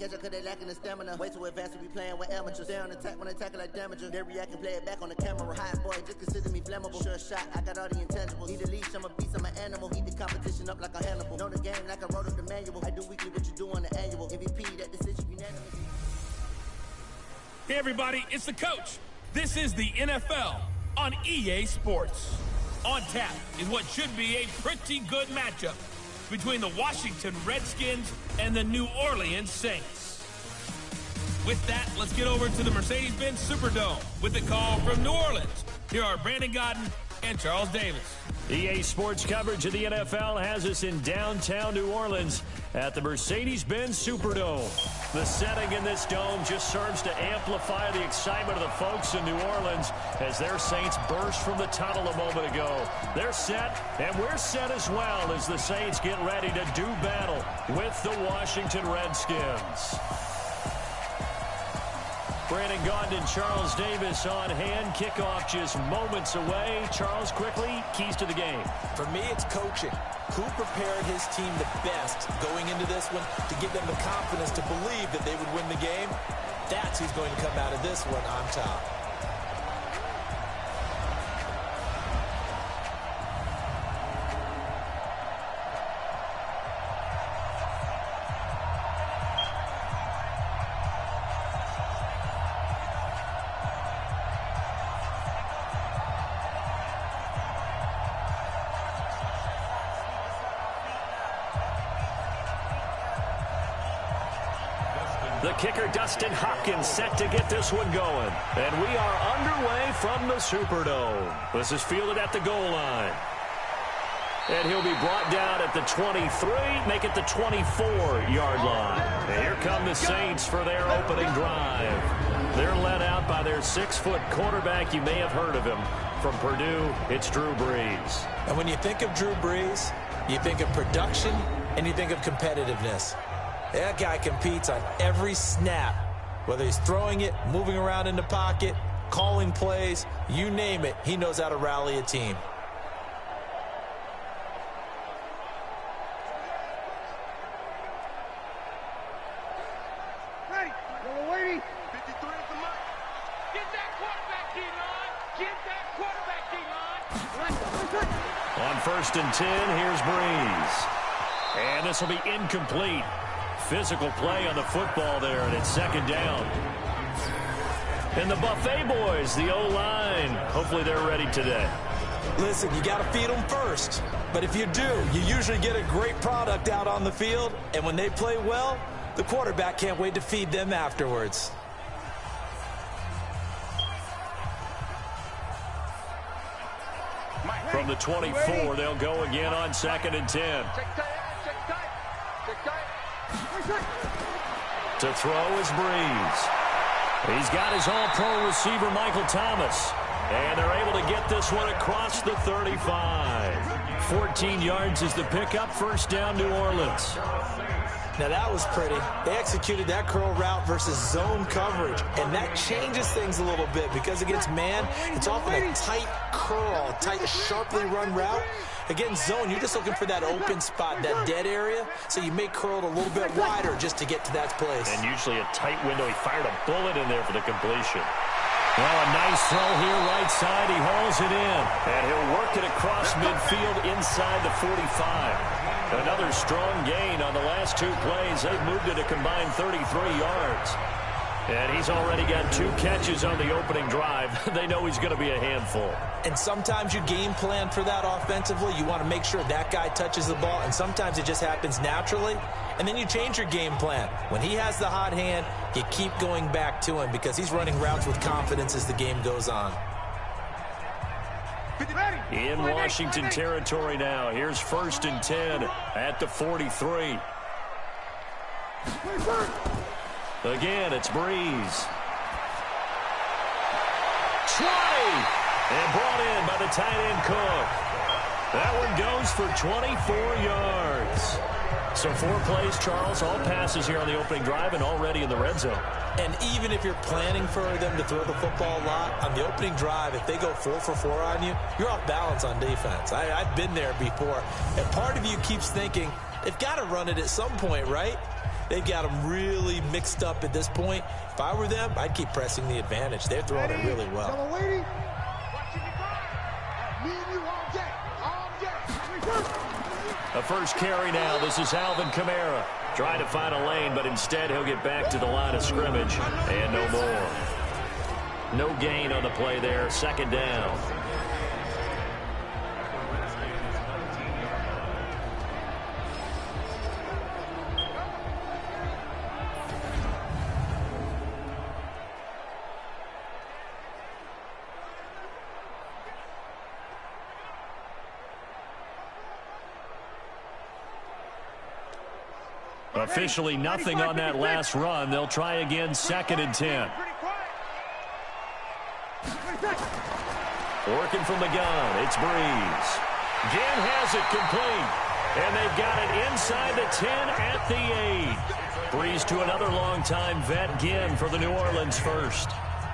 catch up cause they lacking the stamina. Way too advanced to be playing with amateurs. They on attack when they tackle like damager. They react and play it back on the camera. Hot boy, just consider me flammable. Sure shot, I got all the intangibles. Need a leash, I'm a beast, I'm an animal. Eat the competition up like a Hannibal. Know the game like I wrote up the manual. I do weekly what you do on the annual. MVP, that decision unanimous. Hey everybody, it's the coach. This is the NFL on EA Sports. On tap is what should be a pretty good matchup between the Washington Redskins and the New Orleans Saints. With that, let's get over to the Mercedes-Benz Superdome with the call from New Orleans. Here are Brandon Godden and Charles Davis. EA Sports coverage of the NFL has us in downtown New Orleans at the Mercedes-Benz Superdome. The setting in this dome just serves to amplify the excitement of the folks in New Orleans as their Saints burst from the tunnel a moment ago. They're set, and we're set as well as the Saints get ready to do battle with the Washington Redskins. Brandon Gaudin and Charles Davis on hand. Kickoff just moments away. Charles, quickly, keys to the game. For me, it's coaching. Who prepared his team the best going into this one to give them the confidence to believe that they would win the game? That's who's going to come out of this one on top. The kicker, Dustin Hopkins, set to get this one going. And we are underway from the Superdome. This is fielded at the goal line. And he'll be brought down at the 23, make it the 24-yard line. And here come the Saints for their opening drive. They're led out by their 6-foot quarterback. You may have heard of him. From Purdue, it's Drew Brees. And when you think of Drew Brees, you think of production and you think of competitiveness. That guy competes on every snap, whether he's throwing it, moving around in the pocket, calling plays, you name it, he knows how to rally a team. Ready, we're waiting. 53 at the mark. Get that quarterback team on. Get that quarterback team on. On 1st and 10, here's Brees. And this will be incomplete. Physical play on the football there, and it's 2nd down. And the Buffet boys, the O-line, hopefully they're ready today. Listen, you got to feed them first. But if you do, you usually get a great product out on the field. And when they play well, the quarterback can't wait to feed them afterwards. From the 24, they'll go again on 2nd and 10. To throw is Brees. He's got his all-pro receiver, Michael Thomas. And they're able to get this one across the 35. 14 yards is the pickup. 1st down, New Orleans. Now that was pretty. They executed that curl route versus zone coverage. And that changes things a little bit because against man, it's often a tight curl, tight, sharply run route. Against zone, you're just looking for that open spot, that dead area. So you may curl it a little bit wider just to get to that place. And usually a tight window. He fired a bullet in there for the completion. Well, a nice throw here right side. He hauls it in. And he'll work it across midfield inside the 45. Another strong gain on the last 2 plays. They've moved it a combined 33 yards. And he's already got 2 catches on the opening drive. They know he's going to be a handful. And sometimes you game plan for that offensively. You want to make sure that guy touches the ball. And sometimes it just happens naturally. And then you change your game plan. When he has the hot hand, you keep going back to him because he's running routes with confidence as the game goes on. In Washington territory now. Here's 1st and 10 at the 43. Again, it's Brees. 20! And brought in by the tight end Cook. That one goes for 24 yards. So 4 plays, Charles, all passes here on the opening drive and already in the red zone. And even if you're planning for them to throw the football a lot, on the opening drive, if they go 4 for 4 on you, you're off balance on defense. I've been there before. And part of you keeps thinking, they've got to run it at some point, right? They've got them really mixed up at this point. If I were them, I'd keep pressing the advantage. They're throwing it really well. A first carry now. This is Alvin Kamara. Trying to find a lane, but instead he'll get back to the line of scrimmage. And no more. No gain on the play there. Second down. Officially nothing on that last run. They'll try again, 2nd and 10. Working from the gun, it's Breeze. Ginn has it complete. And they've got it inside the 10 at the 8. Breeze to another long-time vet, Ginn, for the New Orleans first.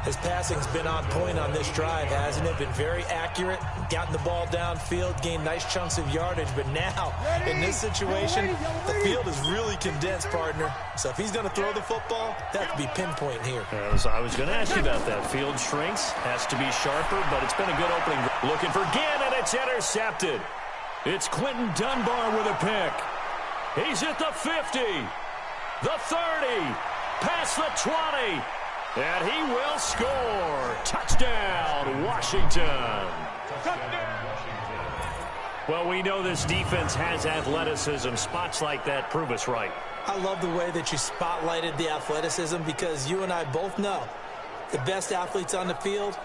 His passing's been on point on this drive, hasn't it? Been very accurate, gotten the ball downfield, gained nice chunks of yardage. But now, in this situation, the field is really condensed, partner. So if he's going to throw the football, that could be pinpoint here. I was going to ask you about that. Field shrinks, has to be sharper, but it's been a good opening. Looking for Ginn, and it's intercepted. It's Quentin Dunbar with a pick. He's at the 50, the 30, past the 20. And he will score. Touchdown, Washington. Well, we know this defense has athleticism. Spots like that prove us right. I love the way that you spotlighted the athleticism, because you and I both know the best athletes on the field,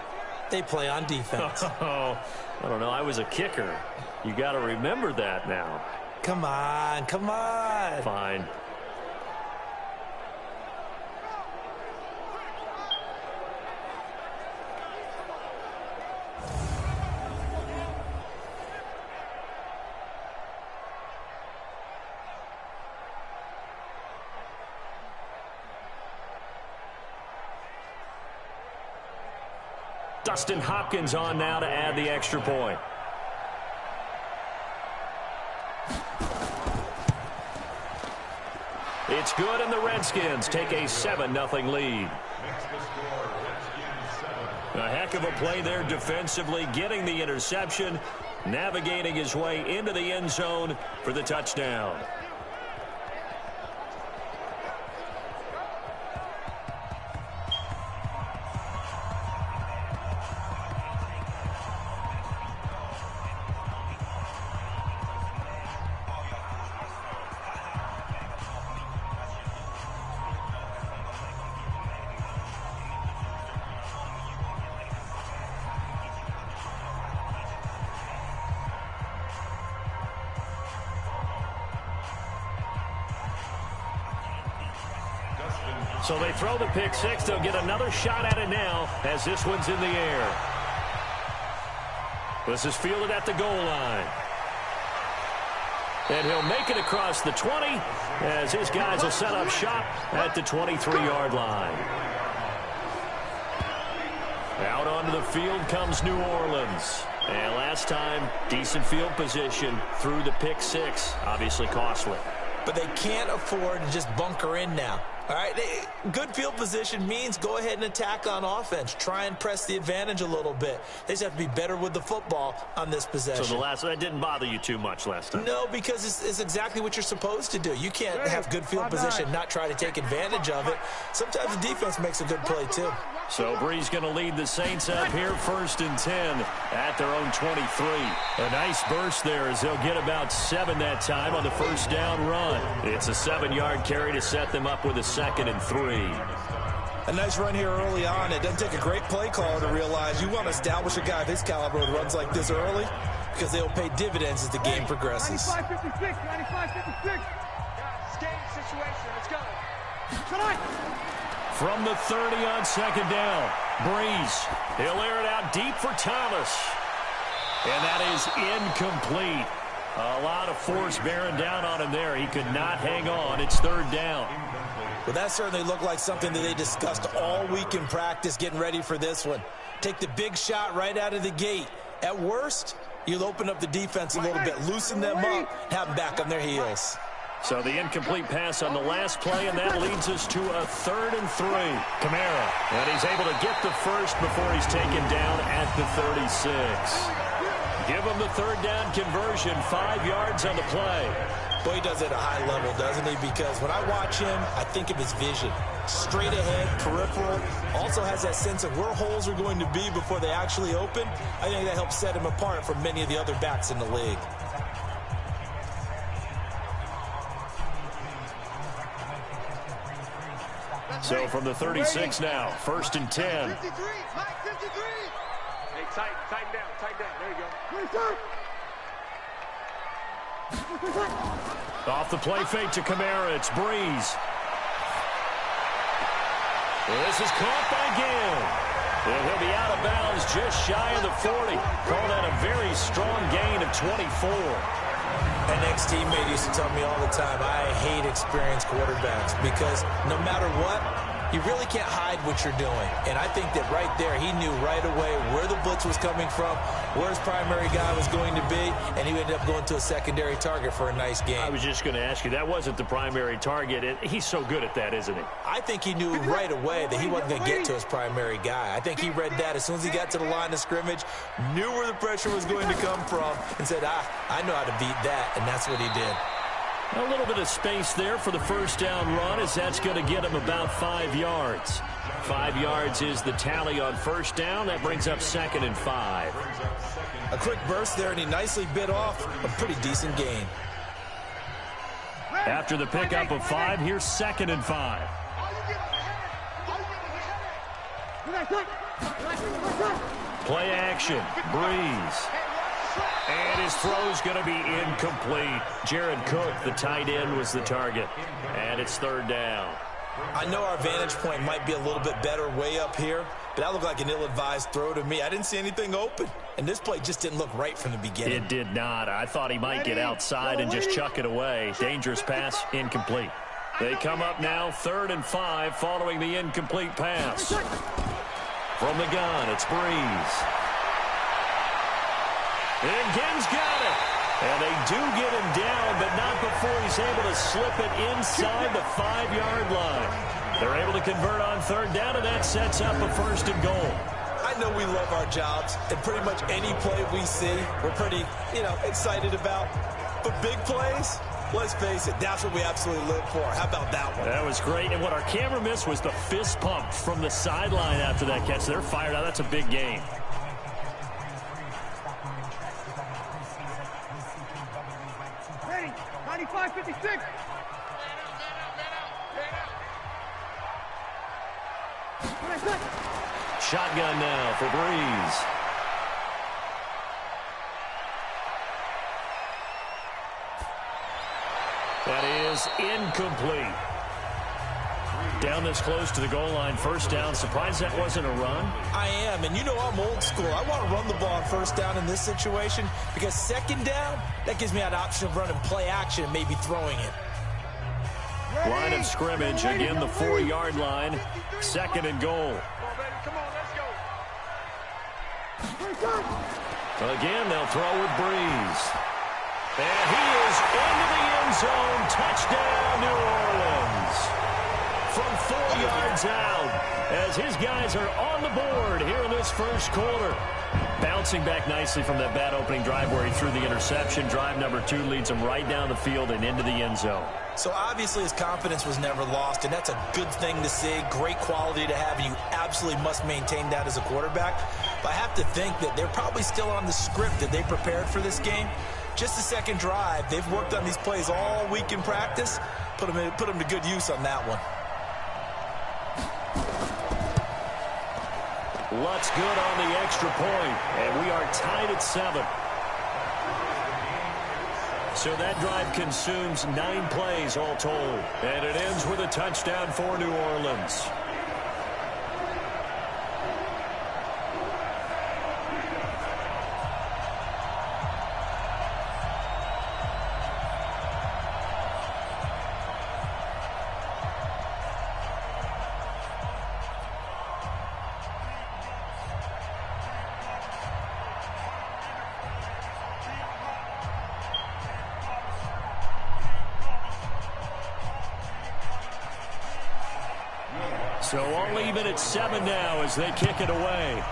they play on defense. Oh, I don't know. I was a kicker. You got to remember that now. Come on, come on. Fine. Dustin Hopkins on now to add the extra point. It's good, and the Redskins take a 7-0 lead. A heck of a play there defensively, getting the interception, navigating his way into the end zone for the touchdown. So they throw the pick six. They'll get another shot at it now as this one's in the air. This is fielded at the goal line. And he'll make it across the 20 as his guys will set up shop at the 23-yard line. Out onto the field comes New Orleans. And last time, decent field position through the pick six. Obviously costly. But they can't afford to just bunker in now. All right, good field position means go ahead and attack on offense. Try and press the advantage a little bit. They just have to be better with the football on this possession. So that didn't bother you too much last time? No, because it's exactly what you're supposed to do. You can't have good field position and not try to take advantage of it. Sometimes the defense makes a good play, too. So Breeze going to lead the Saints up here, 1st and 10 at their own 23. A nice burst there as they'll get about 7 that time on the first down run. It's a 7-yard carry to set them up with a 2nd and 3. A nice run here early on. It doesn't take a great play caller to realize you want to establish a guy of his caliber who runs like this early, because they'll pay dividends as the game progresses. 95-56, 95-56. Game situation, let's go. Tonight. From the 30 on 2nd down, Breeze. He'll air it out deep for Thomas. And that is incomplete. A lot of force bearing down on him there. He could not hang on. It's 3rd down. Well, that certainly looked like something that they discussed all week in practice getting ready for this one. Take the big shot right out of the gate. At worst, you'll open up the defense a little bit, loosen them up, have them back on their heels. So the incomplete pass on the last play, and that leads us to a 3rd and 3. Kamara, and he's able to get the first before he's taken down at the 36. Give him the 3rd down conversion, 5 yards on the play. Boy, he does it at a high level, doesn't he? Because when I watch him, I think of his vision. Straight ahead, peripheral. Also has that sense of where holes are going to be before they actually open. I think that helps set him apart from many of the other backs in the league. So from the 36 now, 1st and 10. 53, Mike, 53. Hey, tighten down. There you go. Off the play fake to Kamara, it's Breeze. This is caught by Gill. And he'll be out of bounds just shy of the 40. Call that a very strong gain of 24. An ex-teammate used to tell me all the time, I hate experienced quarterbacks because no matter what, you really can't hide what you're doing. And I think that right there, he knew right away where the blitz was coming from, where his primary guy was going to be, and he ended up going to a secondary target for a nice game. I was just going to ask you, that wasn't the primary target. He's so good at that, isn't he? I think he knew right away that he wasn't going to get to his primary guy. I think he read that as soon as he got to the line of scrimmage, knew where the pressure was going to come from, and said, I know how to beat that, and that's what he did. A little bit of space there for the 1st down run, as that's going to get him about 5 yards. 5 yards is the tally on 1st down. That brings up 2nd and 5. A quick burst there, and he nicely bit off a pretty decent gain. After the pickup of 5, here's 2nd and 5. Play action, Breeze. And his throw's going to be incomplete. Jared Cook, the tight end, was the target. And it's 3rd down. I know our vantage point might be a little bit better way up here, but that looked like an ill-advised throw to me. I didn't see anything open, and this play just didn't look right from the beginning. It did not. I thought he might get outside and just chuck it away. Dangerous pass, incomplete. They come up now, 3rd and 5, following the incomplete pass. From the gun, it's Breeze. And Gibbs got it. And they do get him down, but not before he's able to slip it inside the 5-yard line. They're able to convert on 3rd down, and that sets up a 1st and goal. I know we love our jobs, and pretty much any play we see, we're pretty, excited about. But big plays, let's face it, that's what we absolutely live for. How about that one? That was great, and what our camera missed was the fist pump from the sideline after that catch. They're fired out. That's a big game. Ready, 95-56. Shotgun now for Breeze. That is incomplete. Down this close to the goal line, 1st down. Surprised that wasn't a run? I am, and I'm old school. I want to run the ball on 1st down in this situation because 2nd down, that gives me an option of running play action and maybe throwing it. Line of scrimmage, again the 4-yard line. 2nd and goal. Come on, let's go. Again, they'll throw with Breeze. And he is into the end zone. Touchdown, New Orleans. From 4 yards out, as his guys are on the board here in this 1st quarter. Bouncing back nicely from that bad opening drive where he threw the interception. Drive number 2 leads him right down the field and into the end zone. So obviously his confidence was never lost, and that's a good thing to see. Great quality to have, and you absolutely must maintain that as a quarterback. But I have to think that they're probably still on the script that they prepared for this game. Just the 2nd drive. They've worked on these plays all week in practice. Put them to good use on that one. Lutz good on the extra point, and we are tied at 7. So that drive consumes 9 plays all told, and it ends with a touchdown for New Orleans. So only even at 7 now as they kick it away.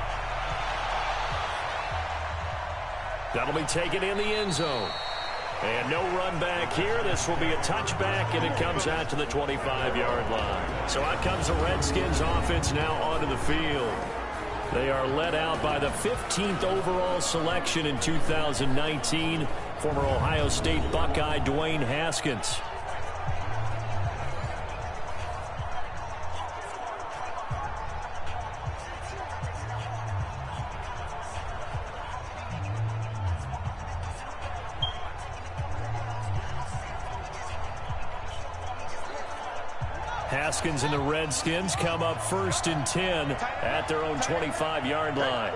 That'll be taken in the end zone. And no run back here. This will be a touchback, and it comes out to the 25-yard line. So out comes the Redskins offense now onto the field. They are led out by the 15th overall selection in 2019, former Ohio State Buckeye Dwayne Haskins. Haskins and the Redskins come up 1st and 10 at their own 25-yard line.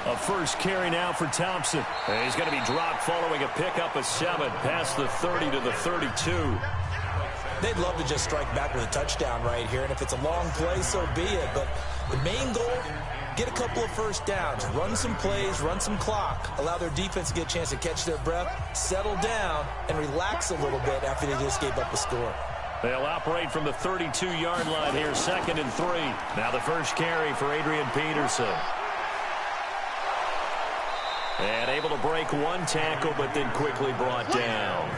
A first carry now for Thompson. And he's going to be dropped following a pickup of 7 past the 30 to the 32. They'd love to just strike back with a touchdown right here, and if it's a long play, so be it. But the main goal, get a couple of first downs, run some plays, run some clock, allow their defense to get a chance to catch their breath, settle down, and relax a little bit after they just gave up a score. They'll operate from the 32-yard line here, 2nd and 3. Now the first carry for Adrian Peterson. And able to break one tackle, but then quickly brought down.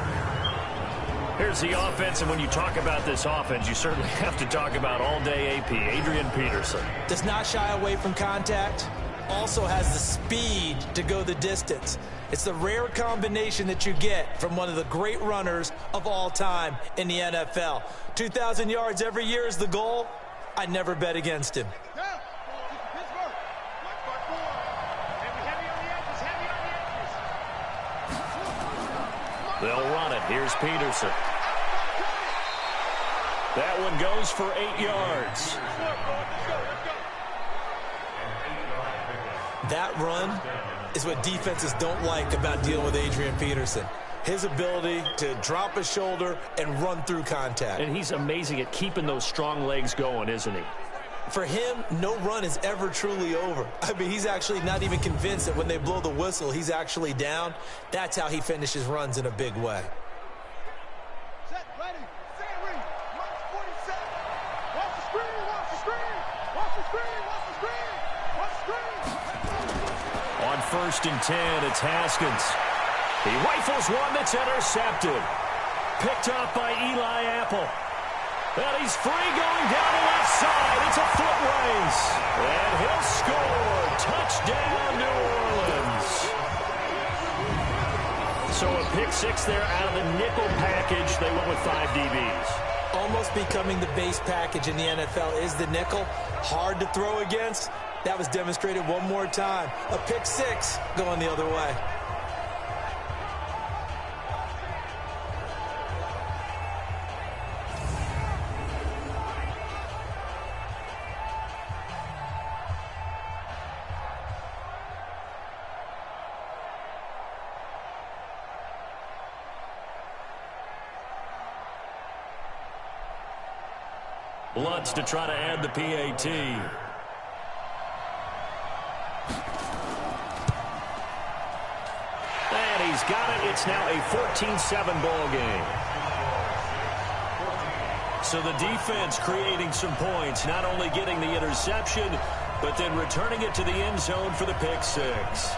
Here's the offense, and when you talk about this offense, you certainly have to talk about all-day AP, Adrian Peterson. Does not shy away from contact, also has the speed to go the distance. It's the rare combination that you get from one of the great runners of all time in the NFL. 2,000 yards every year is the goal. I never bet against him. They'll run it. Here's Peterson. That one goes for 8 yards. That run is what defenses don't like about dealing with Adrian Peterson. His ability to drop a shoulder and run through contact. And he's amazing at keeping those strong legs going, isn't he? For him, no run is ever truly over. I mean, he's actually not even convinced that when they blow the whistle, he's actually down. That's how he finishes runs in a big way. Set, ready, stand, ready. Mark 47. Watch the screen, watch the screen. Watch the screen, watch the screen. Watch the screen. On 1st and 10, it's Haskins. He rifles one that's intercepted. Picked off by Eli Apple. And he's free going down the left side. It's a foot race. And he'll score. Touchdown, New Orleans. So a pick 6 there out of the nickel package. They went with 5 DBs. Almost becoming the base package in the NFL is the nickel. Hard to throw against. That was demonstrated one more time. A pick 6 going the other way. Lutz to try to add the PAT. And he's got it. It's now a 14-7 ball game. So the defense creating some points, not only getting the interception, but then returning it to the end zone for the pick 6.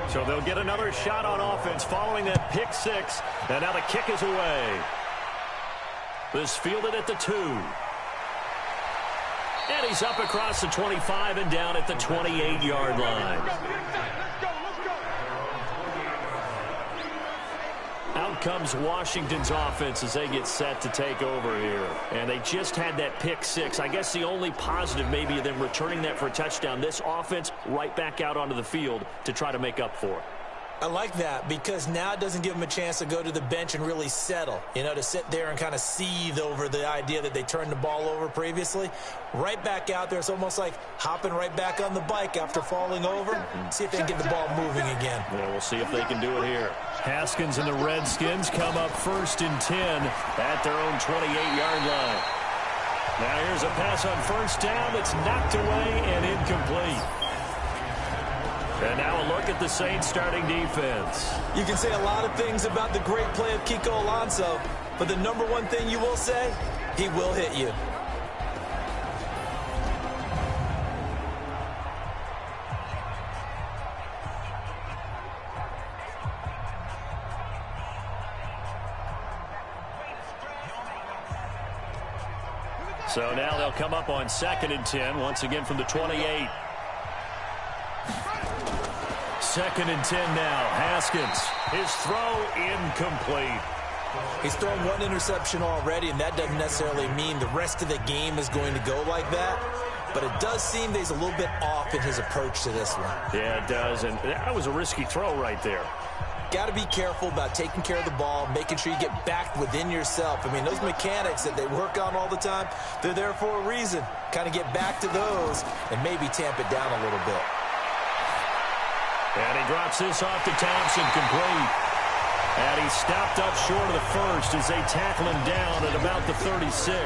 So they'll get another shot on offense following that pick 6. And now the kick is away. This fielded at the 2. And he's up across the 25 and down at the 28-yard line. Out comes Washington's offense as they get set to take over here. And they just had that pick 6. I guess the only positive maybe of them returning that for a touchdown. This offense right back out onto the field to try to make up for it. I like that because now it doesn't give them a chance to go to the bench and really settle, to sit there and kind of seethe over the idea that they turned the ball over previously. Right back out there, it's almost like hopping right back on the bike after falling over. See if they can get the ball moving again. Yeah, we'll see if they can do it here. Haskins and the Redskins come up 1st and 10 at their own 28-yard line. Now here's a pass on 1st down that's knocked away and incomplete. And now a look at the Saints starting defense. You can say a lot of things about the great play of Kiko Alonso, but the number one thing you will say, he will hit you. So now they'll come up on 2nd and 10, once again from the 28. 2nd and 10 now. Haskins, his throw incomplete. He's thrown one interception already, and that doesn't necessarily mean the rest of the game is going to go like that. But it does seem that he's a little bit off in his approach to this one. Yeah, it does, and that was a risky throw right there. Got to be careful about taking care of the ball, making sure you get back within yourself. I mean, those mechanics that they work on all the time, they're there for a reason. Kind of get back to those and maybe tamp it down a little bit. And he drops this off to Thompson, complete. And he's stopped up short of the first as they tackle him down at about the 36.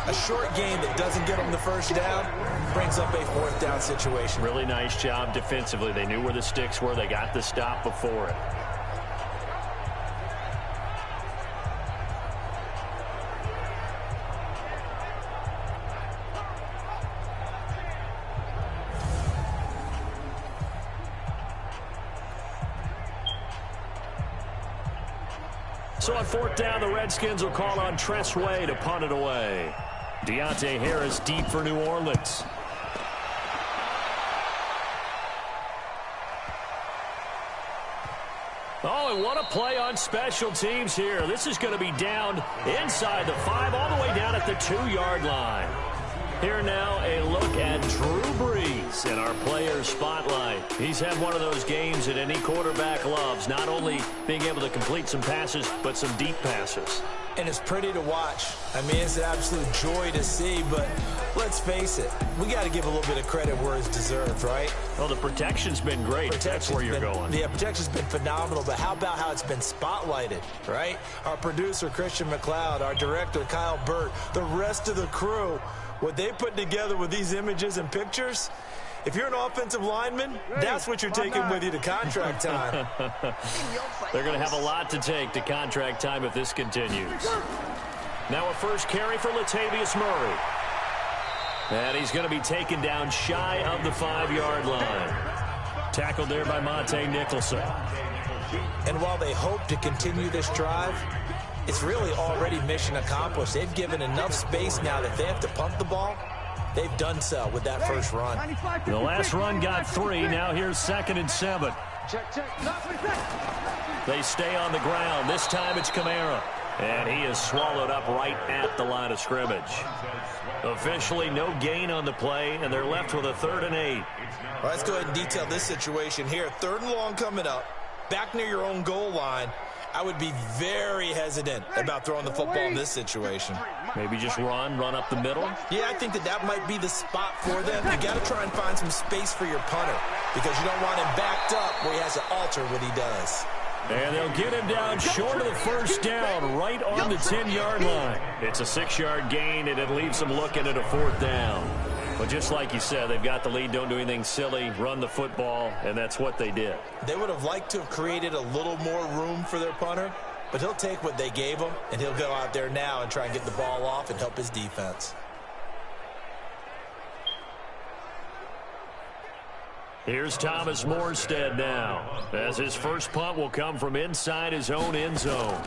A short game that doesn't get him the first down brings up a 4th down situation. Really nice job defensively. They knew where the sticks were. They got the stop before it. So on 4th down, the Redskins will call on Tress Way to punt it away. Deontay Harris deep for New Orleans. Oh, and what a play on special teams here. This is going to be down inside the 5, all the way down at the 2-yard line. Here now, a look at Drew Brees in our player spotlight. He's had one of those games that any quarterback loves, not only being able to complete some passes, but some deep passes. And it's pretty to watch. I mean, it's an absolute joy to see, but let's face it, we got to give a little bit of credit where it's deserved, right? Well, the protection's been great. That's where you're going. Yeah, protection's been phenomenal, but how about how it's been spotlighted, right? Our producer, Christian McLeod, our director, Kyle Burt, the rest of the crew, what they put together with these images and pictures, if you're an offensive lineman, that's what you're taking with you to contract time. They're going to have a lot to take to contract time if this continues. Now a first carry for Latavius Murray. And he's going to be taken down shy of the 5-yard line. Tackled there by Monte Nicholson. And while they hope to continue this drive, it's really already mission accomplished. They've given enough space now that they have to punt the ball. They've done so with that first run. The last run got 3. Now here's 2nd and 7. They stay on the ground. This time it's Kamara. And he is swallowed up right at the line of scrimmage. Officially no gain on the play, and they're left with a 3rd and 8. Well, let's go ahead and detail this situation here. 3rd and long coming up. Back near your own goal line. I would be very hesitant about throwing the football in this situation. Maybe just run up the middle? Yeah, I think that might be the spot for them. You got to try and find some space for your punter because you don't want him backed up where he has to alter what he does. And they'll get him down short of the first down, right on the 10-yard line. It's a 6-yard gain, and it leaves them looking at a 4th down. But just like you said, they've got the lead, don't do anything silly, run the football, and that's what they did. They would have liked to have created a little more room for their punter, but he'll take what they gave him, and he'll go out there now and try and get the ball off and help his defense. Here's Thomas Morstead now, as his first punt will come from inside his own end zone.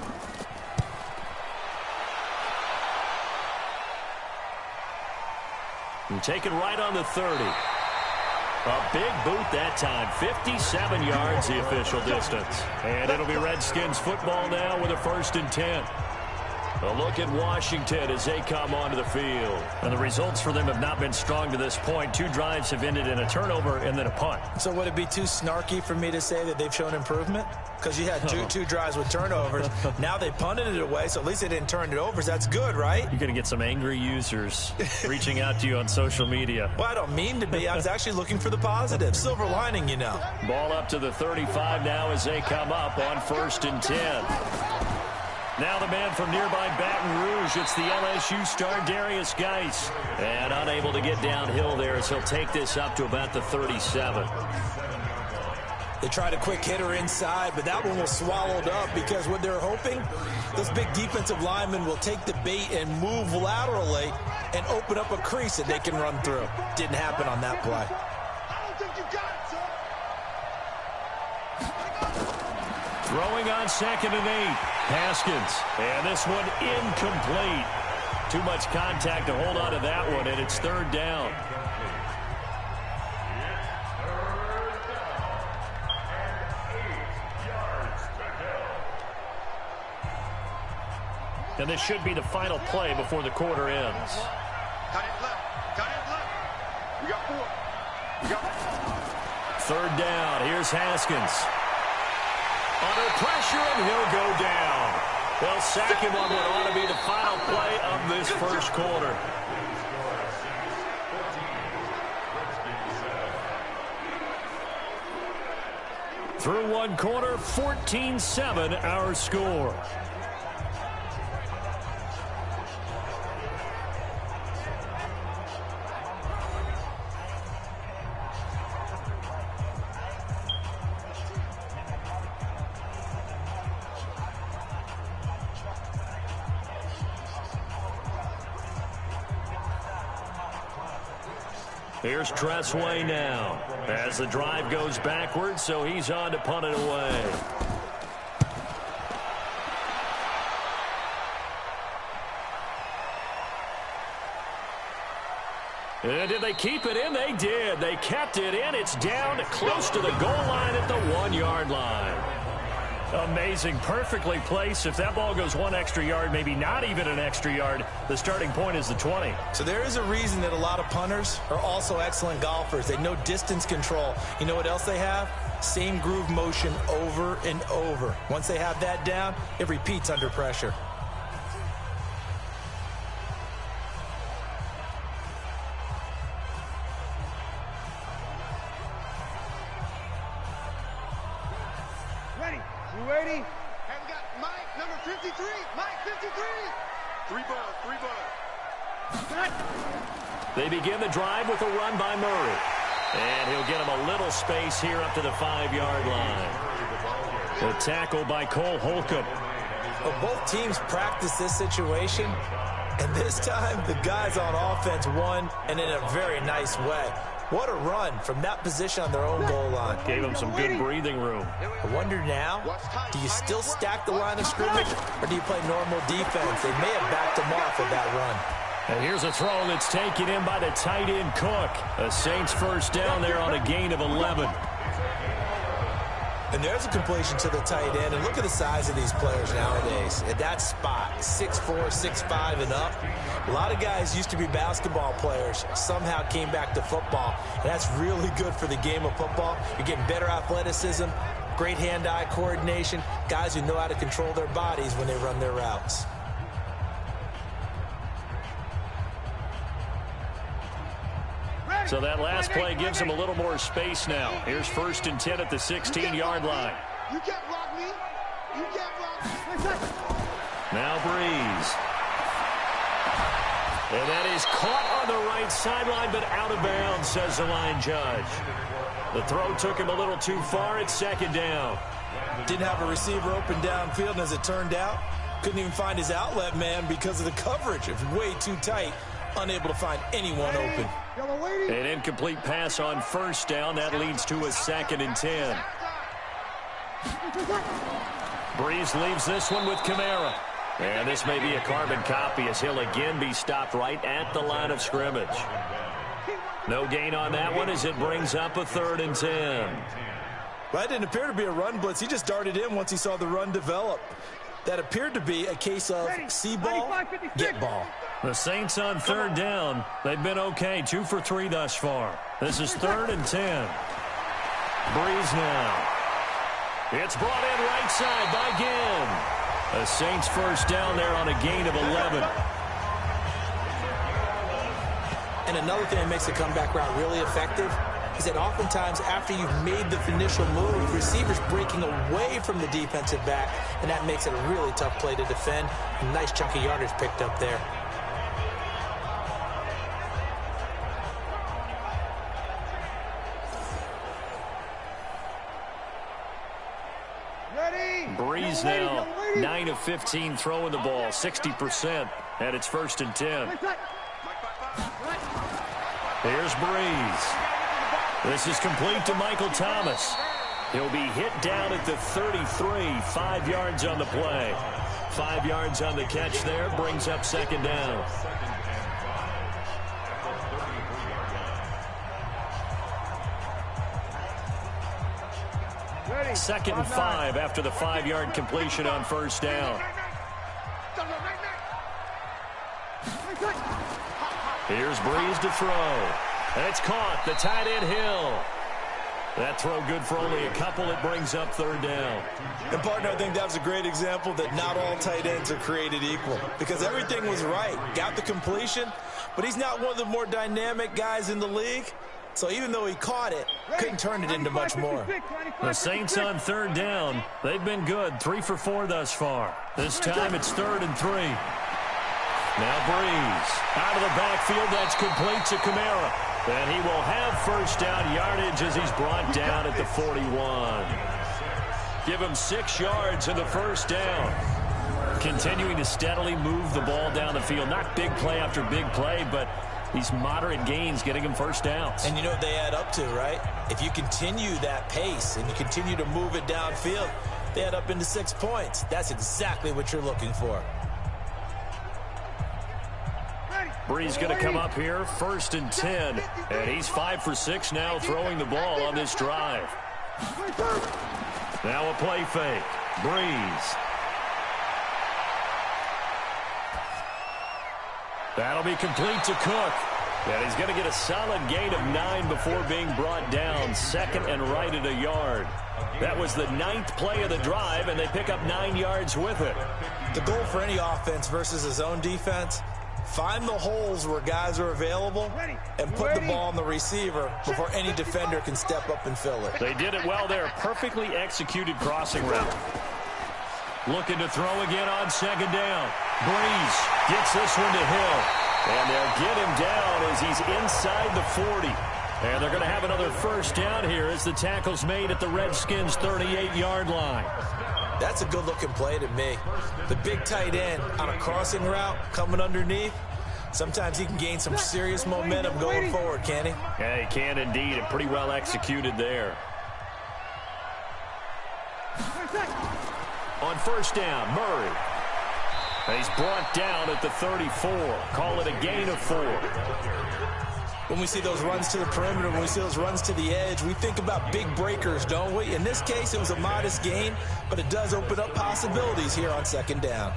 And taken right on the 30. A big boot that time. 57 yards the official distance. And it'll be Redskins football now with a 1st and 10. A look at Washington as they come onto the field. And the results for them have not been strong to this point. 2 drives have ended in a turnover and then a punt. So would it be too snarky for me to say that they've shown improvement? Because you had two drives with turnovers. Now they punted it away, so at least they didn't turn it over. So that's good, right? You're going to get some angry users reaching out to you on social media. Well, I don't mean to be. I was actually looking for the positive. Silver lining, you know. Ball up to the 35 now as they come up on 1st and 10. Now the man from nearby Baton Rouge, it's the LSU star Darius Geis. And unable to get downhill there as he'll take this up to about the 37. They tried a quick hitter inside, but that one was swallowed up because what they're hoping, those big defensive linemen will take the bait and move laterally and open up a crease that they can run through. Didn't happen on that play. I don't think you got it, son. Throwing on 2nd and 8. Haskins. And this one incomplete. Too much contact to hold on to that one, and it's 3rd down. And this should be the final play before the quarter ends. Cut it left. Cut it left. We got 4. We got 3rd down. Here's Haskins. Under pressure, and he'll go down. They'll sack him on what ought to be the final play of this first quarter. Through 1 quarter, 14-7 our score. Here's Tressway now as the drive goes backwards, so he's on to punt it away. And did they keep it in? They did. They kept it in. It's down close to the goal line at the 1-yard line. Amazing. Perfectly placed. If that ball goes 1 extra yard, maybe not even an extra yard, the starting point is the 20. So there is a reason that a lot of punters are also excellent golfers. They know distance control. You know what else they have? Same groove motion over and over. Once they have that down, it repeats under pressure. Ready? And got Mike, number 53. Mike, 53. 3 balls, 3 balls. They begin the drive with a run by Murray. And he'll get him a little space here up to the 5-yard line. The tackle by Cole Holcomb. Well, both teams practice this situation. And this time, the guys on offense won, and in a very nice way. What a run from that position on their own goal line. Gave them some good breathing room. I wonder now, do you still stack the line of scrimmage, or do you play normal defense? They may have backed them off with that run. And here's a throw that's taken in by the tight end Cook. A Saints first down there on a gain of 11. And there's a completion to the tight end. And look at the size of these players nowadays. At that spot, 6'4", 6'5", and up. A lot of guys used to be basketball players, somehow came back to football. And that's really good for the game of football. You're getting better athleticism, great hand-eye coordination, guys who know how to control their bodies when they run their routes. So that last play gives him a little more space now. Here's 1st and 10 at the 16-yard line. You can't block me. You can't block me. Now Breeze. And that is caught on the right sideline, but out of bounds, says the line judge. The throw took him a little too far. It's 2nd down. Didn't have a receiver open downfield, and as it turned out, couldn't even find his outlet man because of the coverage. It was way too tight. Unable to find anyone open. An incomplete pass on 1st down. That leads to a 2nd and 10. Breeze leaves this one with Kamara. And this may be a carbon copy as he'll again be stopped right at the line of scrimmage. No gain on that one as it brings up a 3rd and 10. Well, that didn't appear to be a run blitz. He just darted in once he saw the run develop. That appered to be a case of see ball, get ball. The Saints on third down. They've been okay, 2 for 3 thus far. This is 3rd and 10. Breeze now. It's brought in right side by Ginn. The Saints first down there on a gain of 11. And another thing that makes the comeback route really effective is that oftentimes after you've made the initial move, receivers breaking away from the defensive back, and that makes it a really tough play to defend. A nice chunk of yardage picked up there. Breeze now, 9 of 15 throwing the ball, 60%, and it's 1st and 10. Here's Breeze. This is complete to Michael Thomas. He'll be hit down at the 33, 5 yards on the play. 5 yards on the catch there, brings up 2nd down. Second and 5 after the 5-yard completion on 1st down. Here's Breeze to throw. And it's caught. The tight end Hill. That throw good for only a couple. It brings up 3rd down. And, partner, I think that was a great example that not all tight ends are created equal. Because everything was right. Got the completion, but he's not one of the more dynamic guys in the league. So even though he caught it, couldn't turn it into much more. The Saints on 3rd down. They've been good. 3 for 4 thus far. This time it's 3rd and 3. Now Breeze. Out of the backfield. That's complete to Kamara. And he will have 1st down yardage as he's brought down at the 41. Give him 6 yards in the 1st down. Continuing to steadily move the ball down the field. Not big play after big play, but these moderate gains getting him 1st downs. And you know what they add up to, right? If you continue that pace and you continue to move it downfield, they add up into 6 points. That's exactly what you're looking for. Breeze going to come up here, 1st and 10. And he's 5 for 6 now throwing the ball on this drive. Now a play fake. Breeze. That'll be complete to Cook. And he's going to get a solid gain of 9 before being brought down. 2nd and right at a yard. That was the 9th play of the drive, and they pick up 9 yards with it. The goal for any offense versus his own defense, find the holes where guys are available and put the ball on the receiver before any defender can step up and fill it. They did it well there. Perfectly executed crossing route. Looking to throw again on 2nd down. Breeze gets this one to Hill. And they'll get him down as he's inside the 40. And they're going to have another 1st down here as the tackle's made at the Redskins' 38-yard line. That's a good-looking play to me. The big tight end on a crossing route coming underneath. Sometimes he can gain some serious momentum going forward, can he? Yeah, he can indeed, and pretty well executed there. On 1st down, Murray. And he's brought down at the 34. Call it a gain of 4. When we see those runs to the perimeter, when we see those runs to the edge, we think about big breakers, don't we? In this case, it was a modest gain, but it does open up possibilities here on 2nd down.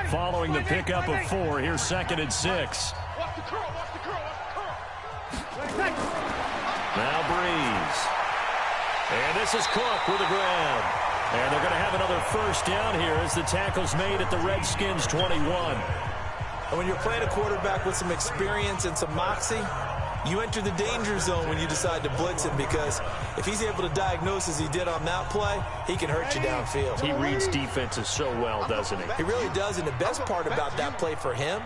Following the pickup of 4, here's 2nd and 6. Now Breeze. And this is Cook with a grab. And they're going to have another 1st down here as the tackle's made at the Redskins' 21. And when you're playing a quarterback with some experience and some moxie, you enter the danger zone when you decide to blitz him, because if he's able to diagnose as he did on that play, he can hurt you downfield. He reads defenses so well, doesn't he? He really does, and the best part about that play for him,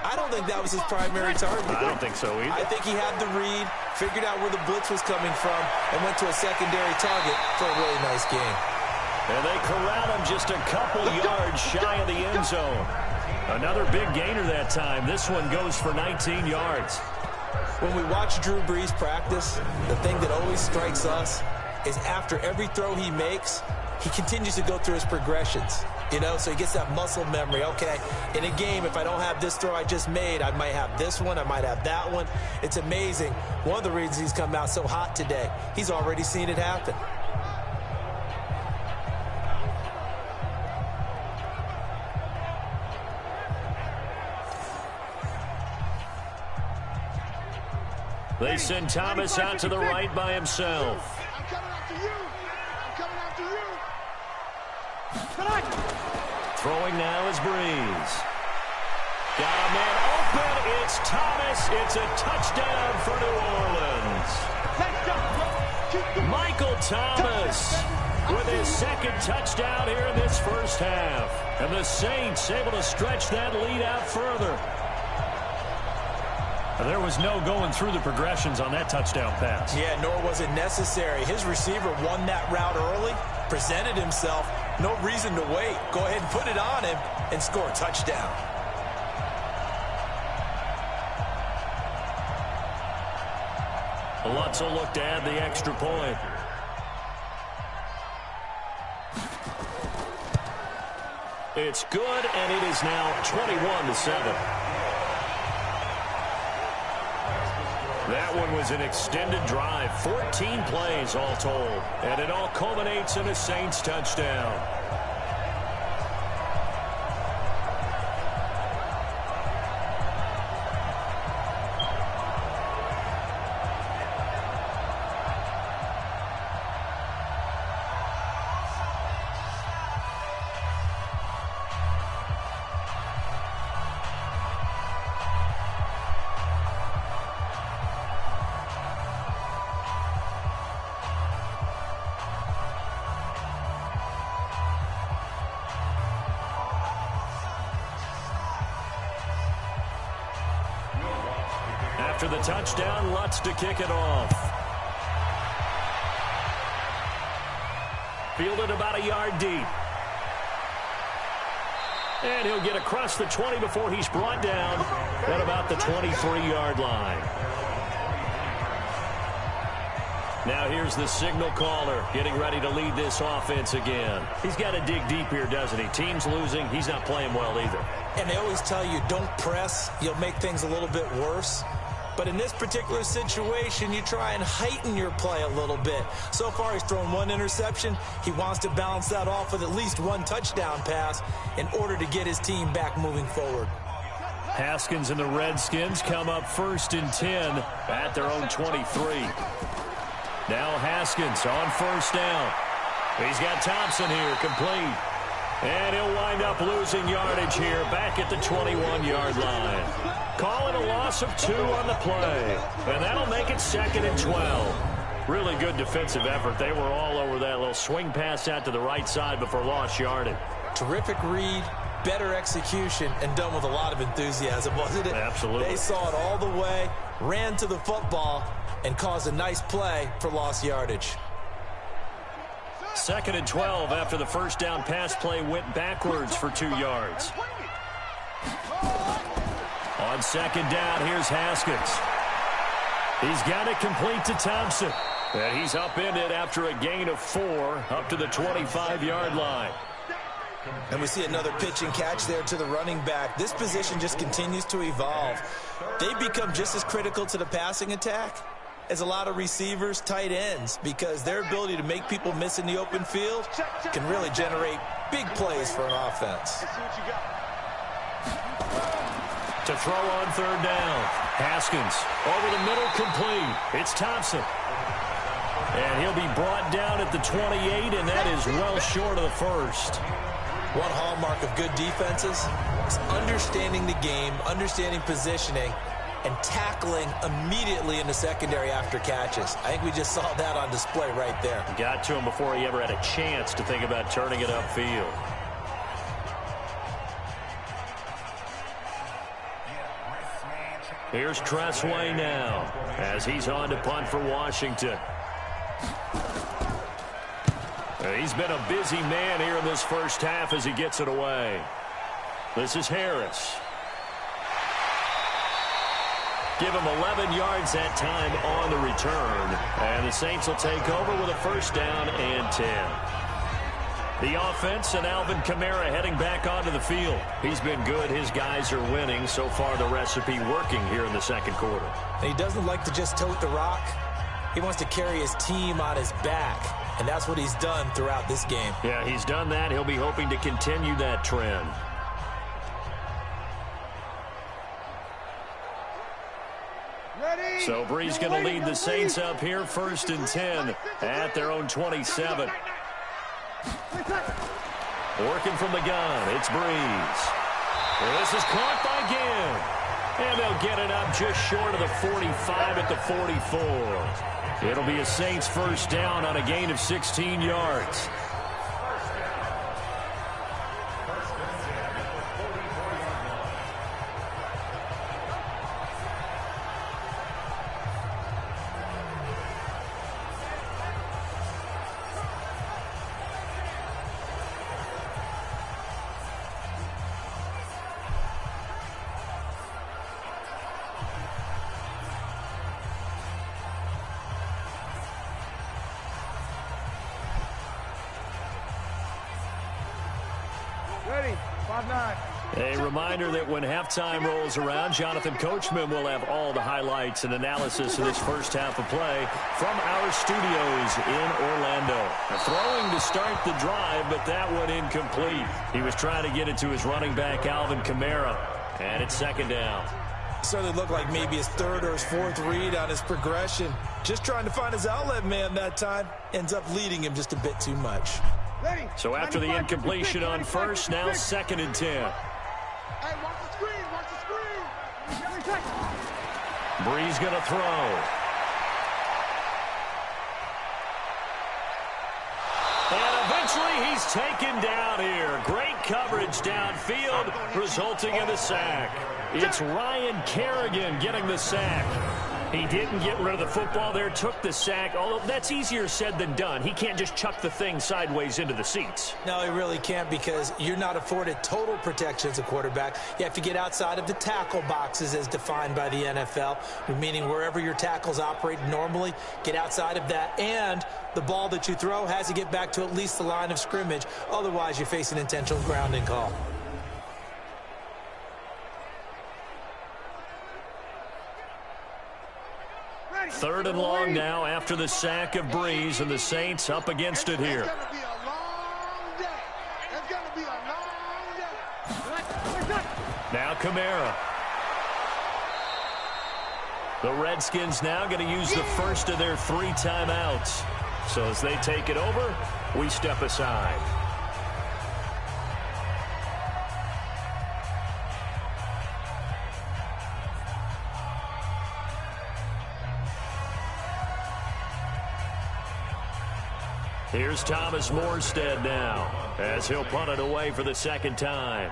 I don't think that was his primary target. I don't think so either. I think he had the read, figured out where the blitz was coming from, and went to a secondary target for a really nice game. And they corral him just a couple yards shy of the end zone. Another big gainer that time. This one goes for 19 yards. When we watch Drew Brees practice, the thing that always strikes us is after every throw he makes, he continues to go through his progressions. You know, so he gets that muscle memory. Okay, in a game, if I don't have this throw I just made, I might have this one, I might have that one. It's amazing. One of the reasons he's come out so hot today, he's already seen it happen. They send Thomas out to the right by himself. I'm coming after you. I'm coming after you. Throwing now is Breeze. Got a man open. It's Thomas. It's a touchdown for New Orleans. Michael Thomas with his second touchdown here in this first half. And the Saints able to stretch that lead out further. There was no going through the progressions on that touchdown pass. Yeah, nor was it necessary. His receiver won that route early, presented himself. No reason to wait. Go ahead and put it on him and score a touchdown. Lutz will look to add the extra point. It's good, and it is now 21-7. That one was an extended drive, 14 plays all told, and it all culminates in a Saints touchdown. After the touchdown, Lutz to kick it off. Fielded about a yard deep. And he'll get across the 20 before he's brought down at about the 23-yard line. Now here's the signal caller getting ready to lead this offense again. He's got to dig deep here, doesn't he? Team's losing. He's not playing well either. And they always tell you, don't press. You'll make things a little bit worse. But in this particular situation, you try and heighten your play a little bit. So far, he's thrown one interception. He wants to balance that off with at least one touchdown pass in order to get his team back moving forward. Haskins and the Redskins come up 1st and 10 at their own 23. Now Haskins on 1st down. He's got Thompson here, complete. And he'll wind up losing yardage here back at the 21-yard line. Call it a loss of 2 on the play. And that'll make it 2nd and 12. Really good defensive effort. They were all over that little swing pass out to the right side before lost yardage. Terrific read, better execution, and done with a lot of enthusiasm, wasn't it? Absolutely. They saw it all the way, ran to the football, and caused a nice play for lost yardage. 2nd and 12 after the first down pass play went backwards for 2 yards. On 2nd down, here's Haskins. He's got it complete to Thompson. And he's upended after a gain of 4 up to the 25-yard line. And we see another pitch and catch there to the running back. This position just continues to evolve. They become just as critical to the passing attack as a lot of receivers, tight ends, because their ability to make people miss in the open field can really generate big plays for an offense. To throw on 3rd down. Haskins over the middle, complete. It's Thompson. And he'll be brought down at the 28, and that is well short of the first. One hallmark of good defenses is understanding the game, understanding positioning, and tackling immediately in the secondary after catches. I think we just saw that on display right there. Got to him before he ever had a chance to think about turning it upfield. Here's Tressway now as he's on to punt for Washington. He's been a busy man here in this first half as he gets it away. This is Harris. Give him 11 yards that time on the return. And the Saints will take over with a 1st down and 10. The offense and Alvin Kamara heading back onto the field. He's been good. His guys are winning. So far, the recipe working here in the 2nd quarter. And he doesn't like to just tote the rock. He wants to carry his team on his back. And that's what he's done throughout this game. Yeah, he's done that. He'll be hoping to continue that trend. So Brees going to lead the Saints up here 1st and 10 at their own 27. Working from the gun, it's Brees. This is caught by Ginn. And they'll get it up just short of the 45 at the 44. It'll be a Saints first down on a gain of 16 yards. Ready, 5-9. A reminder that when halftime rolls around, Jonathan Coachman will have all the highlights and analysis of this first half of play from our studios in Orlando. Throwing to start the drive, but that one incomplete. He was trying to get it to his running back, Alvin Kamara, and it's 2nd down. Certainly looked like maybe his 3rd or his 4th read on his progression. Just trying to find his outlet man that time. Ends up leading him just a bit too much. So after the incompletion on first, now 2nd and 10. Hey, watch the screen, watch the screen. Brees going to throw. And eventually he's taken down here. Great coverage downfield, resulting in the sack. It's Ryan Kerrigan getting the sack. He didn't get rid of the football there, took the sack, although that's easier said than done. He can't just chuck the thing sideways into the seats. No, he really can't, because you're not afforded total protection as a quarterback. You have to get outside of the tackle boxes as defined by the NFL, meaning wherever your tackles operate normally, get outside of that, and the ball that you throw has to get back to at least the line of scrimmage. Otherwise, you face an intentional grounding call. Third and long now after the sack of Brees, and the Saints up against it here. It's going to be a long day. It's going to be a long day. Now Kamara. The Redskins now going to use the first of their 3 timeouts. So as they take it over, we step aside. Here's Thomas Morstead now, as he'll punt it away for the 2nd time.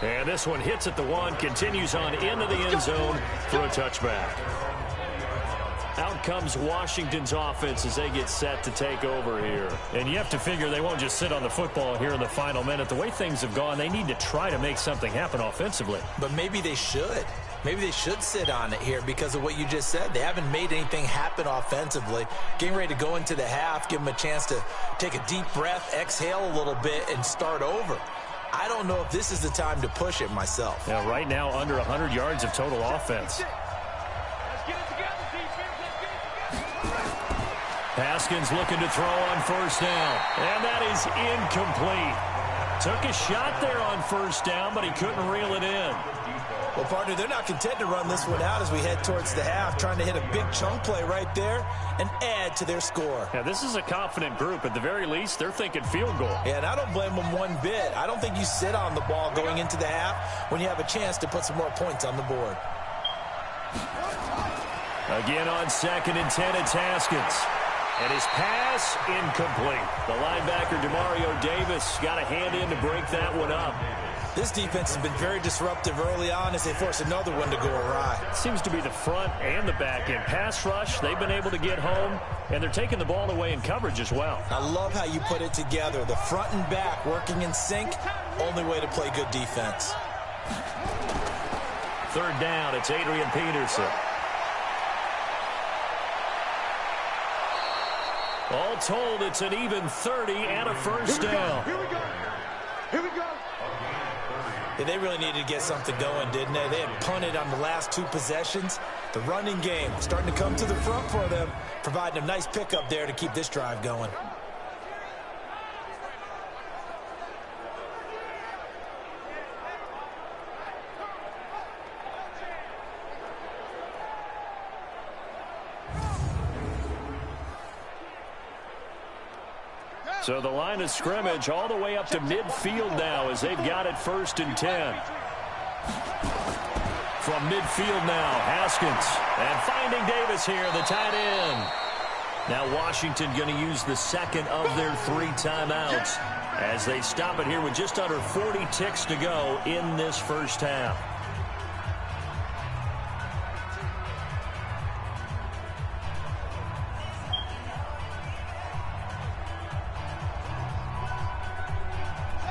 And this one hits at the 1, continues on into the end zone for a touchback. Out comes Washington's offense as they get set to take over here. And you have to figure they won't just sit on the football here in the final minute. The way things have gone, they need to try to make something happen offensively. But maybe they should. Maybe they should sit on it here because of what you just said. They haven't made anything happen offensively. Getting ready to go into the half, give them a chance to take a deep breath, exhale a little bit, and start over. I don't know if this is the time to push it myself. Yeah, right now under 100 yards of total offense. Haskins looking to throw on first down, and that is incomplete. Took a shot there on first down, but he couldn't reel it in. Well, partner, they're not content to run this one out as we head towards the half, trying to hit a big chunk play right there and add to their score. Yeah, this is a confident group. At the very least, they're thinking field goal. Yeah, and I don't blame them one bit. I don't think you sit on the ball going into the half when you have a chance to put some more points on the board. Again on 2nd and 10, it's Haskins. And his pass incomplete. The linebacker, Demario Davis, got a hand in to break that one up. This defense has been very disruptive early on as they force another one to go awry. Seems to be the front and the back end. Pass rush, they've been able to get home, and they're taking the ball away in coverage as well. I love how you put it together. The front and back working in sync, only way to play good defense. 3rd down, it's Adrian Peterson. All told, it's an even 30 and a first down. Here we go. Here we go. Yeah, they really needed to get something going, didn't they? They had punted on the last 2 possessions. The running game starting to come to the front for them, providing a nice pickup there to keep this drive going. So the line of scrimmage all the way up to midfield now as they've got it 1st and 10. From midfield now, Haskins. And finding Davis here, the tight end. Now Washington going to use the second of their 3 timeouts as they stop it here with just under 40 ticks to go in this first half.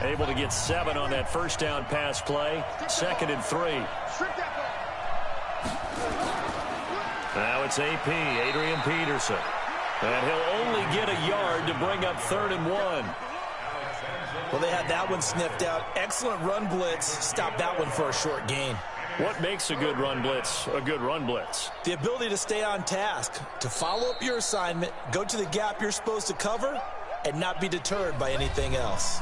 Able to get 7 on that first down pass play. 2nd and 3. Now it's AP, Adrian Peterson. And he'll only get a yard to bring up 3rd and 1. Well, they had that one sniffed out. Excellent run blitz. Stop that one for a short gain. What makes a good run blitz a good run blitz? The ability to stay on task, to follow up your assignment, go to the gap you're supposed to cover, and not be deterred by anything else.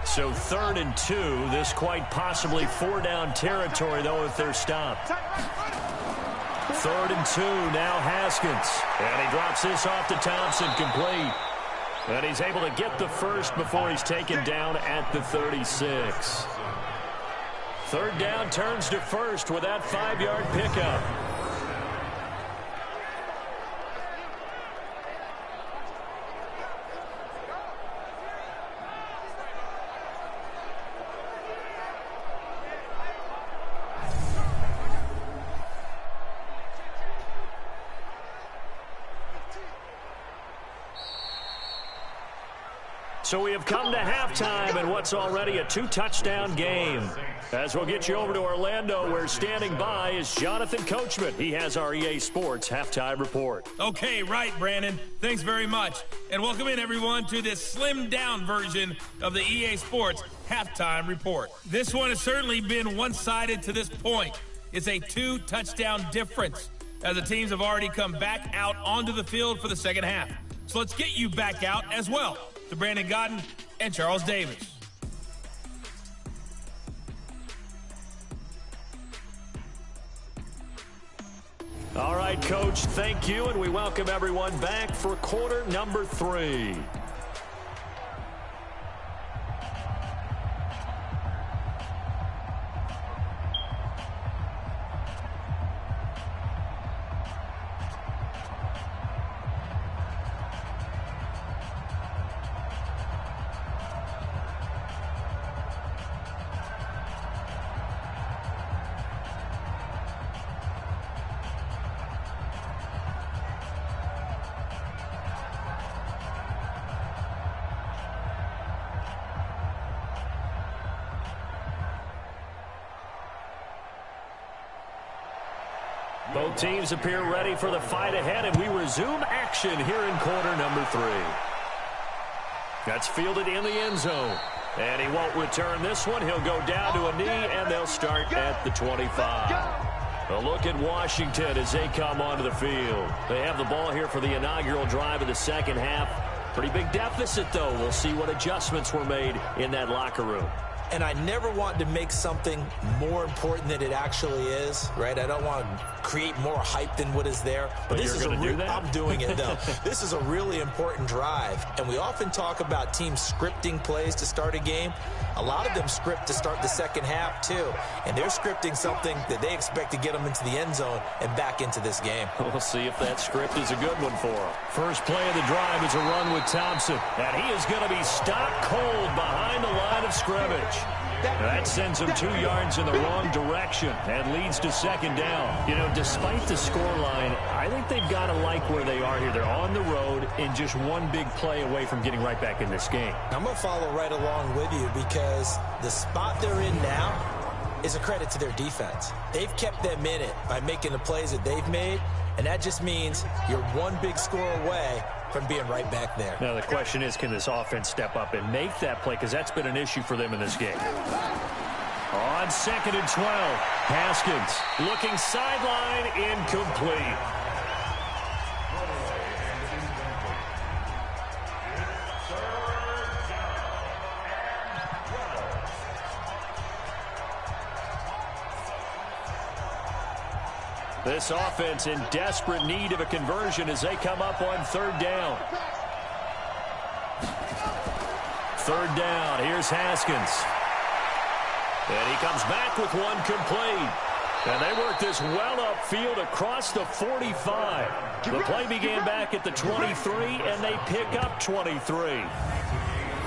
So 3rd and 2, this quite possibly 4-down territory, though, if they're stopped. 3rd and 2, now Haskins. And he drops this off to Thompson, complete. And he's able to get the first before he's taken down at the 36. 3rd down turns to 1st with that 5-yard pickup. So we have come to halftime in what's already a 2-touchdown game. As we'll get you over to Orlando, where standing by is Jonathan Coachman. He has our EA Sports Halftime Report. Okay, right, Brandon. Thanks very much. And welcome in, everyone, to this slimmed-down version of the EA Sports Halftime Report. This one has certainly been one-sided to this point. It's a 2-touchdown difference, as the teams have already come back out onto the field for the second half. So let's get you back out as well, to Brandon Godden and Charles Davis. All right, Coach, thank you, and we welcome everyone back for quarter number 3. Both teams appear ready for the fight ahead, and we resume action here in quarter number 3. That's fielded in the end zone. And he won't return this one. He'll go down to a knee, and they'll start at the 25. A look at Washington as they come onto the field. They have the ball here for the inaugural drive of the second half. Pretty big deficit, though. We'll see what adjustments were made in that locker room. And I never want to make something more important than it actually is, right? I don't want to create more hype than what is there. But this is going to do that? I'm doing it, though. This is a really important drive. And we often talk about teams scripting plays to start a game. A lot of them script to start the second half, too. And they're scripting something that they expect to get them into the end zone and back into this game. We'll see if that script is a good one for them. First play of the drive is a run with Thompson. And he is going to be stopped cold behind the line of scrimmage. That sends them 2 yards in the wrong direction and leads to second down. You know, despite the scoreline, I think they've got to like where they are here. They're on the road and just one big play away from getting right back in this game. I'm going to follow right along with you because the spot they're in now is a credit to their defense. They've kept them in it by making the plays that they've made, and that just means you're one big score away from being right back there. Now the question is, can this offense step up and make that play? Because that's been an issue for them in this game. On 2nd and 12, Haskins looking sideline, incomplete. This offense in desperate need of a conversion as they come up on third down. Third down, here's Haskins. And he comes back with one complete. And they work this well upfield across the 45. The play began back at the 23, and they pick up 23.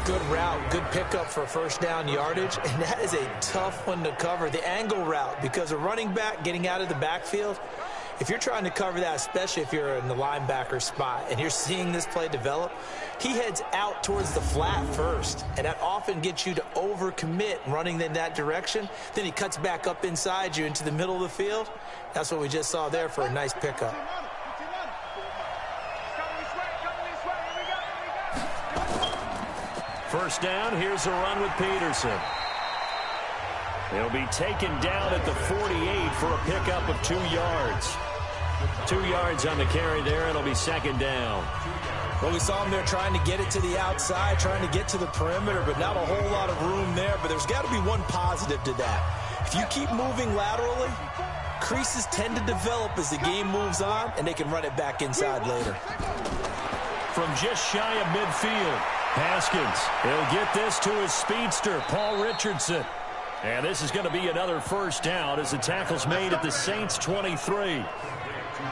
Good route, good pickup for first down yardage, and that is a tough one to cover. The angle route, because a running back getting out of the backfield, if you're trying to cover that, especially if you're in the linebacker spot and you're seeing this play develop, he heads out towards the flat first, and that often gets you to overcommit running in that direction. Then he cuts back up inside you into the middle of the field. That's what we just saw there for a nice pickup. First down, here's a run with Peterson. He'll be taken down at the 48 for a pickup of 2 yards. 2 yards on the carry there, and it'll be second down. Well, we saw him there trying to get it to the outside, trying to get to the perimeter, but not a whole lot of room there. But there's got to be one positive to that. If you keep moving laterally, creases tend to develop as the game moves on, and they can run it back inside later. From just shy of midfield, Haskins, he'll get this to his speedster, Paul Richardson. And this is going to be another first down as the tackle's made at the Saints' 23.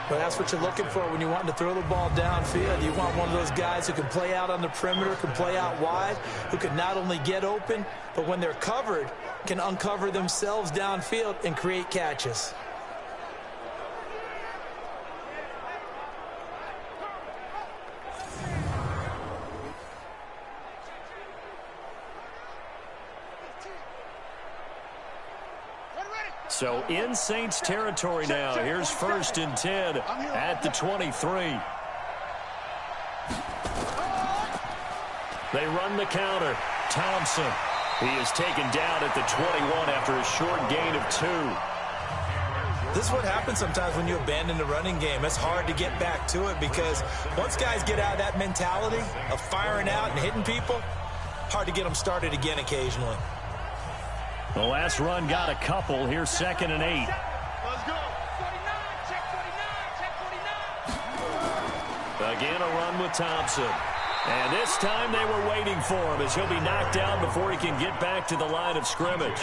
Well, that's what you're looking for when you want to throw the ball downfield. You want one of those guys who can play out on the perimeter, can play out wide, who can not only get open, but when they're covered, can uncover themselves downfield and create catches. So in Saints territory now. Here's 1st and 10 at the 23. They run the counter. Thompson. He is taken down at the 21 after a short gain of 2. This is what happens sometimes when you abandon the running game. It's hard to get back to it because once guys get out of that mentality of firing out and hitting people, hard to get them started again occasionally. The last run got a couple. Here's 2nd and 8. Let's go. 49, check 49, check 49. Again, a run with Thompson. And this time they were waiting for him as he'll be knocked down before he can get back to the line of scrimmage.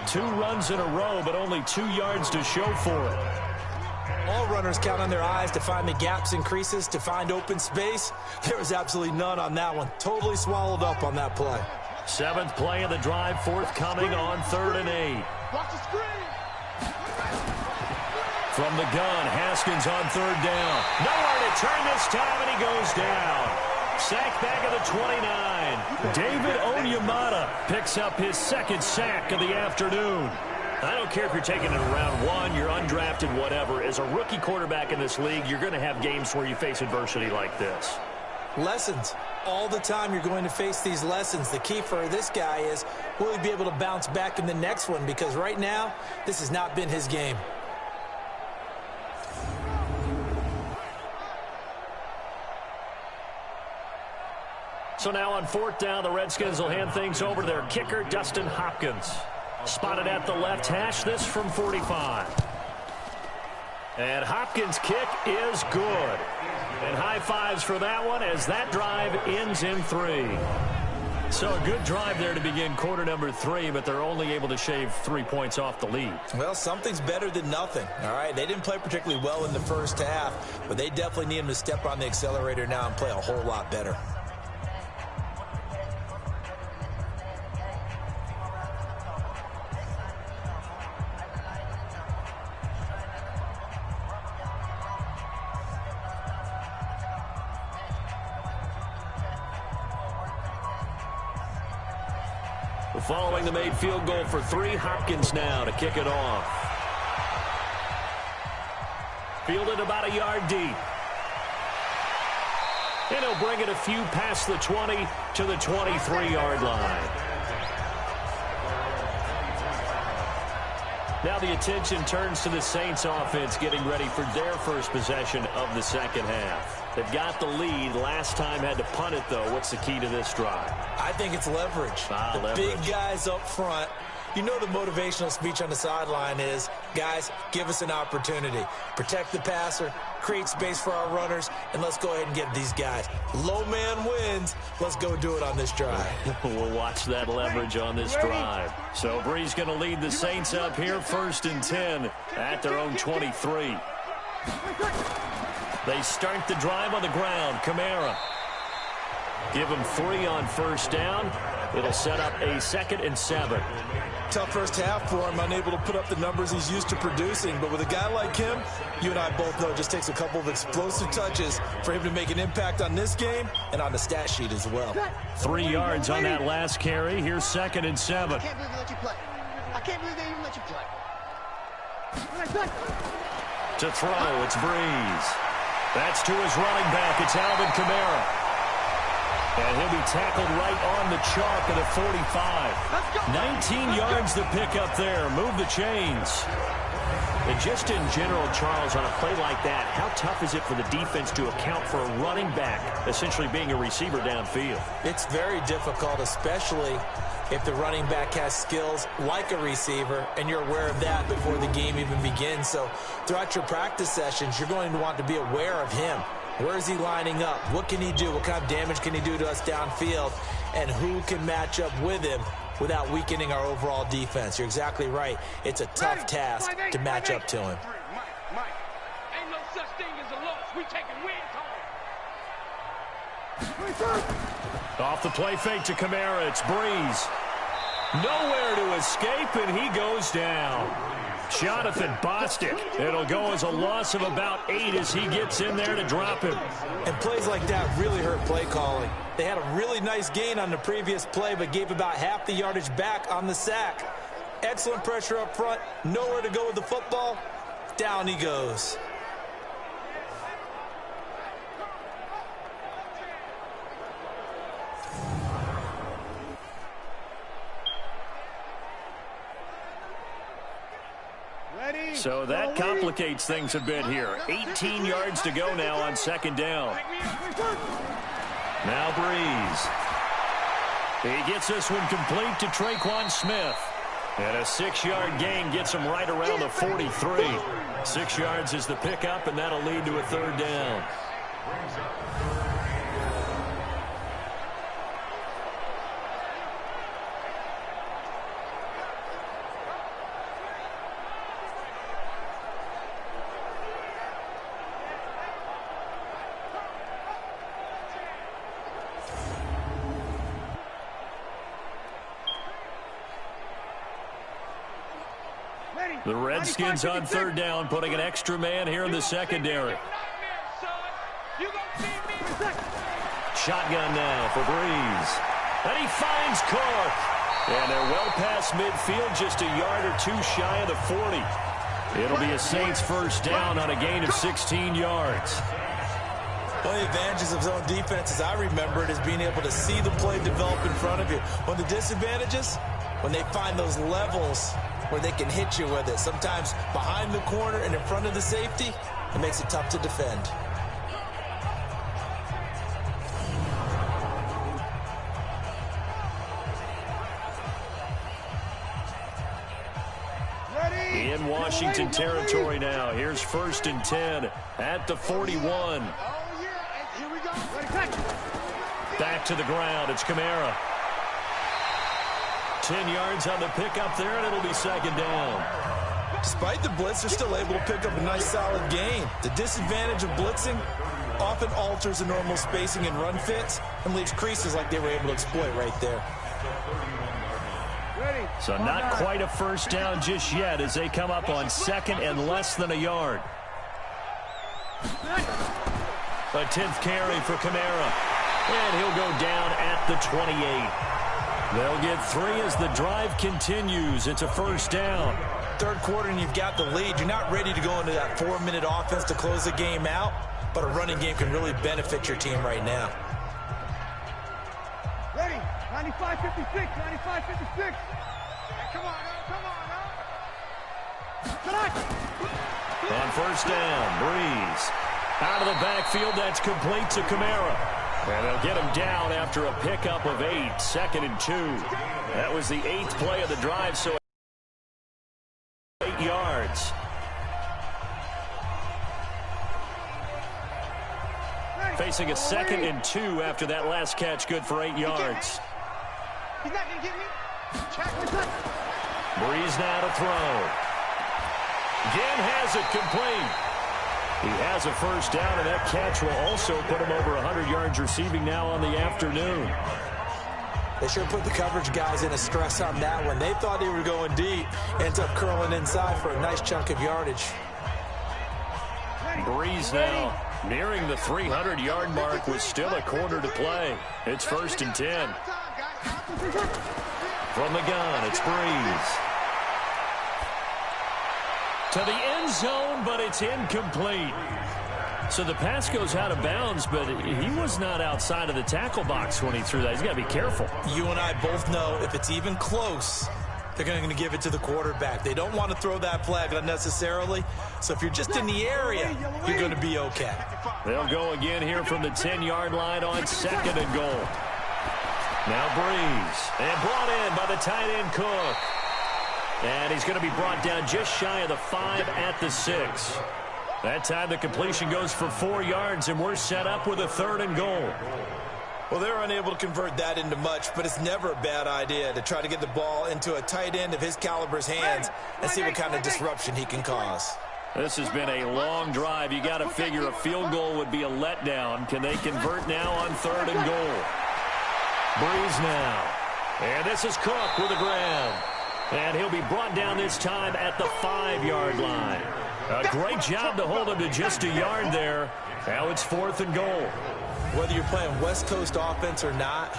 2 runs in a row, but only 2 yards to show for it. All runners count on their eyes to find the gaps and creases, to find open space. There was absolutely none on that one. Totally swallowed up on that play. 7th play of the drive, forthcoming on 3rd and 8. Watch the screen. From the gun, Haskins on 3rd down. Nowhere to turn this time, and he goes down. Sack back at the 29. David Onyemata picks up his 2nd sack of the afternoon. I don't care if you're taking it in round 1, you're undrafted, whatever. As a rookie quarterback in this league, you're going to have games where you face adversity like this. Lessons. All the time you're going to face these lessons. The key for this guy is, will he be able to bounce back in the next one? Because right now, this has not been his game. So now on 4th down, the Redskins will hand things over to their kicker, Dustin Hopkins. Spotted at the left hash, this from 45. And Hopkins' kick is good. And high fives for that one as that drive ends in 3. So a good drive there to begin quarter number 3, but they're only able to shave 3 points off the lead. Well, something's better than nothing, all right? They didn't play particularly well in the first half, but they definitely need him to step on the accelerator now and play a whole lot better. Following the made field goal for 3, Hopkins now to kick it off. Fielded about a yard deep. And he'll bring it a few past the 20 to the 23-yard line. Now the attention turns to the Saints offense getting ready for their first possession of the second half. They've got the lead. Last time had to punt it, though. What's the key to this drive? I think it's leverage. Leverage. Big guys up front You know the motivational speech on the sideline is, guys, give us an opportunity. Protect the passer, create space for our runners, and let's go ahead and get these guys. Low man wins. Let's go do it on this drive. We'll watch that leverage on this drive. So Bree's going to lead the Saints up here 1st and 10 at their own 23. They start the drive on the ground. Kamara. Give him 3 on 1st down. It'll set up a 2nd and 7. Tough first half for him, unable to put up the numbers he's used to producing. But with a guy like him, you and I both know it just takes a couple of explosive touches for him to make an impact on this game and on the stat sheet as well. 3 yards on that last carry. Here's 2nd and 7. I can't believe they let you play. I can't believe they even let you play. To throw, it's Breeze. That's to his running back. It's Alvin Kamara. And he'll be tackled right on the chalk at a 45. 19 yards to pick up there. Move the chains. And just in general, Charles, on a play like that, how tough is it for the defense to account for a running back essentially being a receiver downfield? It's very difficult, especially if the running back has skills like a receiver, and you're aware of that before the game even begins. So throughout your practice sessions, you're going to want to be aware of him. Where is he lining up? What can he do? What kind of damage can he do to us downfield? And who can match up with him without weakening our overall defense? You're exactly right. It's a tough task to match up to him. Mike, ain't no such thing as a loss. We taking wins home. Off the play fake to Kamara. It's Breeze. Nowhere to escape, and he goes down. Jonathan Bostic. It'll go as a loss of about 8 as he gets in there to drop him. And plays like that really hurt play calling. They had a really nice gain on the previous play, but gave about half the yardage back on the sack. Excellent pressure up front. Nowhere to go with the football. Down he goes. So that complicates things a bit here. 18 yards to go now on 2nd down. Now Breeze. He gets this one complete to Traquan Smith. And a 6-yard gain gets him right around the 43. 6 yards is the pickup, and that'll lead to a 3rd down. The Redskins on 3rd down, putting an extra man here in the secondary. Shotgun now for Breeze. And he finds Cook. And they're well past midfield, just a yard or 2 shy of the 40. It'll be a Saints 1st down on a gain of 16 yards. One of the advantages of zone defense, as I remember it, is being able to see the play develop in front of you. One of the disadvantages, when they find those levels where they can hit you with it. Sometimes behind the corner and in front of the safety, it makes it tough to defend. In Washington territory now. Here's 1st and 10 at the 41. Back to the ground. It's Kamara. 10 yards on the pickup there, and it'll be 2nd down. Despite the blitz, they're still able to pick up a nice, solid gain. The disadvantage of blitzing often alters the normal spacing and run fits and leaves creases like they were able to exploit right there. So not quite a 1st down just yet as they come up on 2nd and less than a yard. A 10th carry for Kamara. And he'll go down at the 28. They'll get 3 as the drive continues. It's a 1st down. 3rd quarter and you've got the lead. You're not ready to go into that 4-minute offense to close the game out, but a running game can really benefit your team right now. Ready? 95-56, 95-56. Come on, On 1st down, Breeze. Out of the backfield, that's complete to Kamara. And they'll get him down after a pickup of 8, 2nd and 2. That was the 8th play of the drive, so facing a 2nd and 2 after that last catch, good for 8 yards. He's not going to get me. Breeze now to throw. Again has it complete. He has a first down, and that catch will also put him over 100 yards receiving now on the afternoon. They sure put the coverage guys in a stress on that one. They thought they were going deep. Ends up curling inside for a nice chunk of yardage. Breeze now nearing the 300-yard mark with still a quarter to play. It's 1st and 10. From the gun, it's Breeze. To the end zone, but it's incomplete. So the pass goes out of bounds, but he was not outside of the tackle box when he threw that. He's got to be careful. You and I both know if it's even close, they're going to give it to the quarterback. They don't want to throw that flag unnecessarily. So if you're just in the area, you're going to be okay. They'll go again here from the 10-yard line on 2nd and goal. Now Breeze, and brought in by the tight end Cook. And he's going to be brought down just shy of the 5 at the 6. That time the completion goes for 4 yards, and we're set up with a 3rd and goal. Well, they're unable to convert that into much, but it's never a bad idea to try to get the ball into a tight end of his caliber's hands and see what kind of disruption he can cause. This has been a long drive. You got to figure a field goal would be a letdown. Can they convert now on 3rd and goal? Breeze now. And this is Cook with a grab. And he'll be brought down this time at the 5-yard line. A great job to hold him to just a yard there. Now it's 4th and goal. Whether you're playing West Coast offense or not,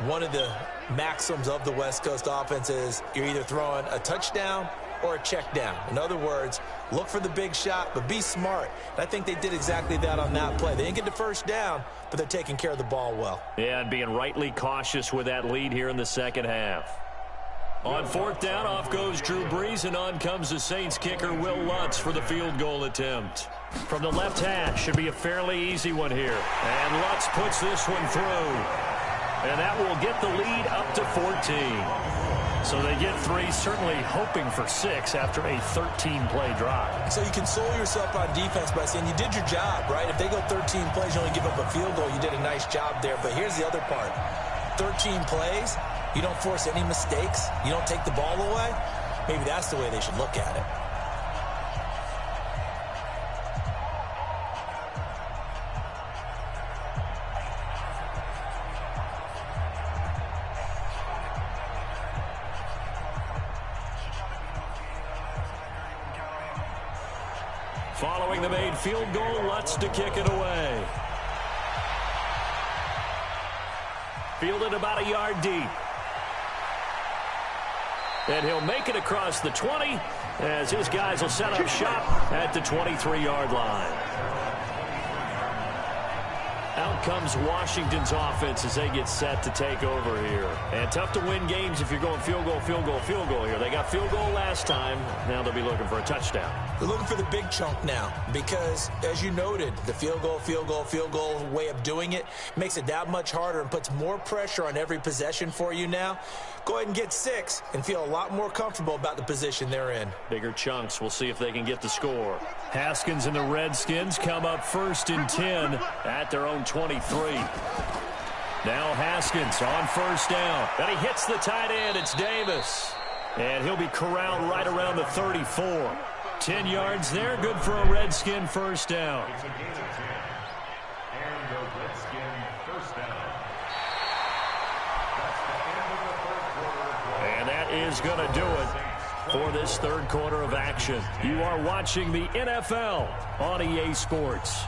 one of the maxims of the West Coast offense is you're either throwing a touchdown or a check down. In other words, look for the big shot, but be smart. And I think they did exactly that on that play. They didn't get the first down, but they're taking care of the ball well. Yeah, and being rightly cautious with that lead here in the second half. On 4th down, off goes Drew Brees, and on comes the Saints kicker, Will Lutz, for the field goal attempt. From the left hash, should be a fairly easy one here. And Lutz puts this one through. And that will get the lead up to 14. So they get 3, certainly hoping for 6 after a 13-play drive. So you console yourself on defense by saying you did your job, right? If they go 13 plays, you only give up a field goal, you did a nice job there. But here's the other part. 13 plays, you don't force any mistakes, you don't take the ball away. Maybe that's the way they should look at it. Following the made field goal, Lutz to kick it away. Fielded about a yard deep. And he'll make it across the 20 as his guys will set up shop at the 23-yard line. Out comes Washington's offense as they get set to take over here. And tough to win games if you're going field goal, field goal, field goal here. They got field goal last time. Now they'll be looking for a touchdown. They're looking for the big chunk now because, as you noted, the field goal way of doing it makes it that much harder and puts more pressure on every possession for you now. Go ahead and get 6 and feel a lot more comfortable about the position they're in. Bigger chunks. We'll see if they can get the score. Haskins and the Redskins come up 1st and 10 at their own 23. Now Haskins on 1st down. And he hits the tight end. It's Davis. And he'll be corralled right around the 34. 10 yards there. Good for a Redskin 1st down. And that is going to do it for this 3rd quarter of action. You are watching the NFL on EA Sports.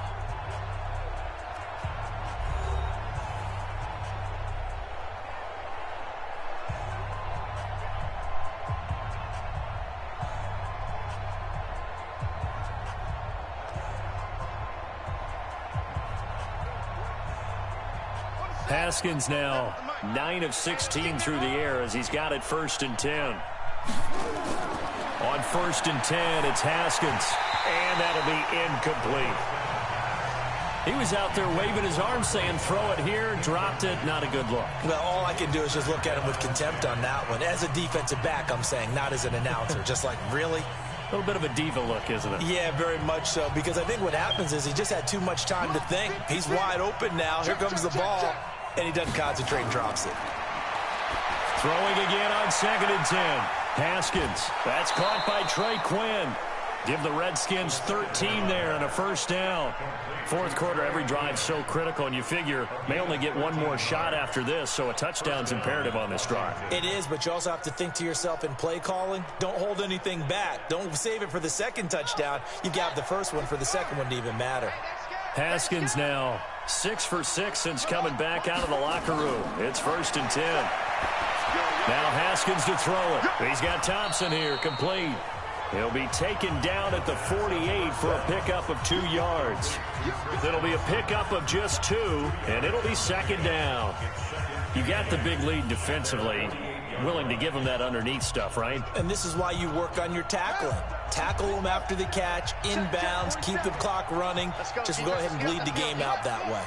Haskins now 9 of 16 through the air as he's got it 1st and 10. On 1st and 10, it's Haskins. And that'll be incomplete. He was out there waving his arms saying, throw it here, dropped it, not a good look. Well, all I can do is just look at him with contempt on that one. As a defensive back, I'm saying, not as an announcer. Just like, really? A little bit of a diva look, isn't it? Yeah, very much so, because I think what happens is he just had too much time to think. He's wide open now. Here comes the ball, and he doesn't concentrate and drops it. Throwing again on 2nd and 10. Haskins. That's caught by Trey Quinn. Give the Redskins 13 there and a first down. Fourth quarter, every drive so critical, and you figure may only get one more shot after this, so a touchdown's imperative on this drive. It is, but you also have to think to yourself in play calling, don't hold anything back. Don't save it for the second touchdown. You got the first one for the second one to even matter. Haskins now 6 for 6 since coming back out of the locker room. It's 1st and 10. Now Haskins to throw it. He's got Thompson here, complete. He'll be taken down at the 48 for a pickup of 2 yards. It'll be a pickup of just 2, and it'll be 2nd down. You got the big lead defensively. Willing to give him that underneath stuff, right? And this is why you work on your tackling. Tackle him after the catch, inbounds, keep the clock running. Just go ahead and bleed the game out that way.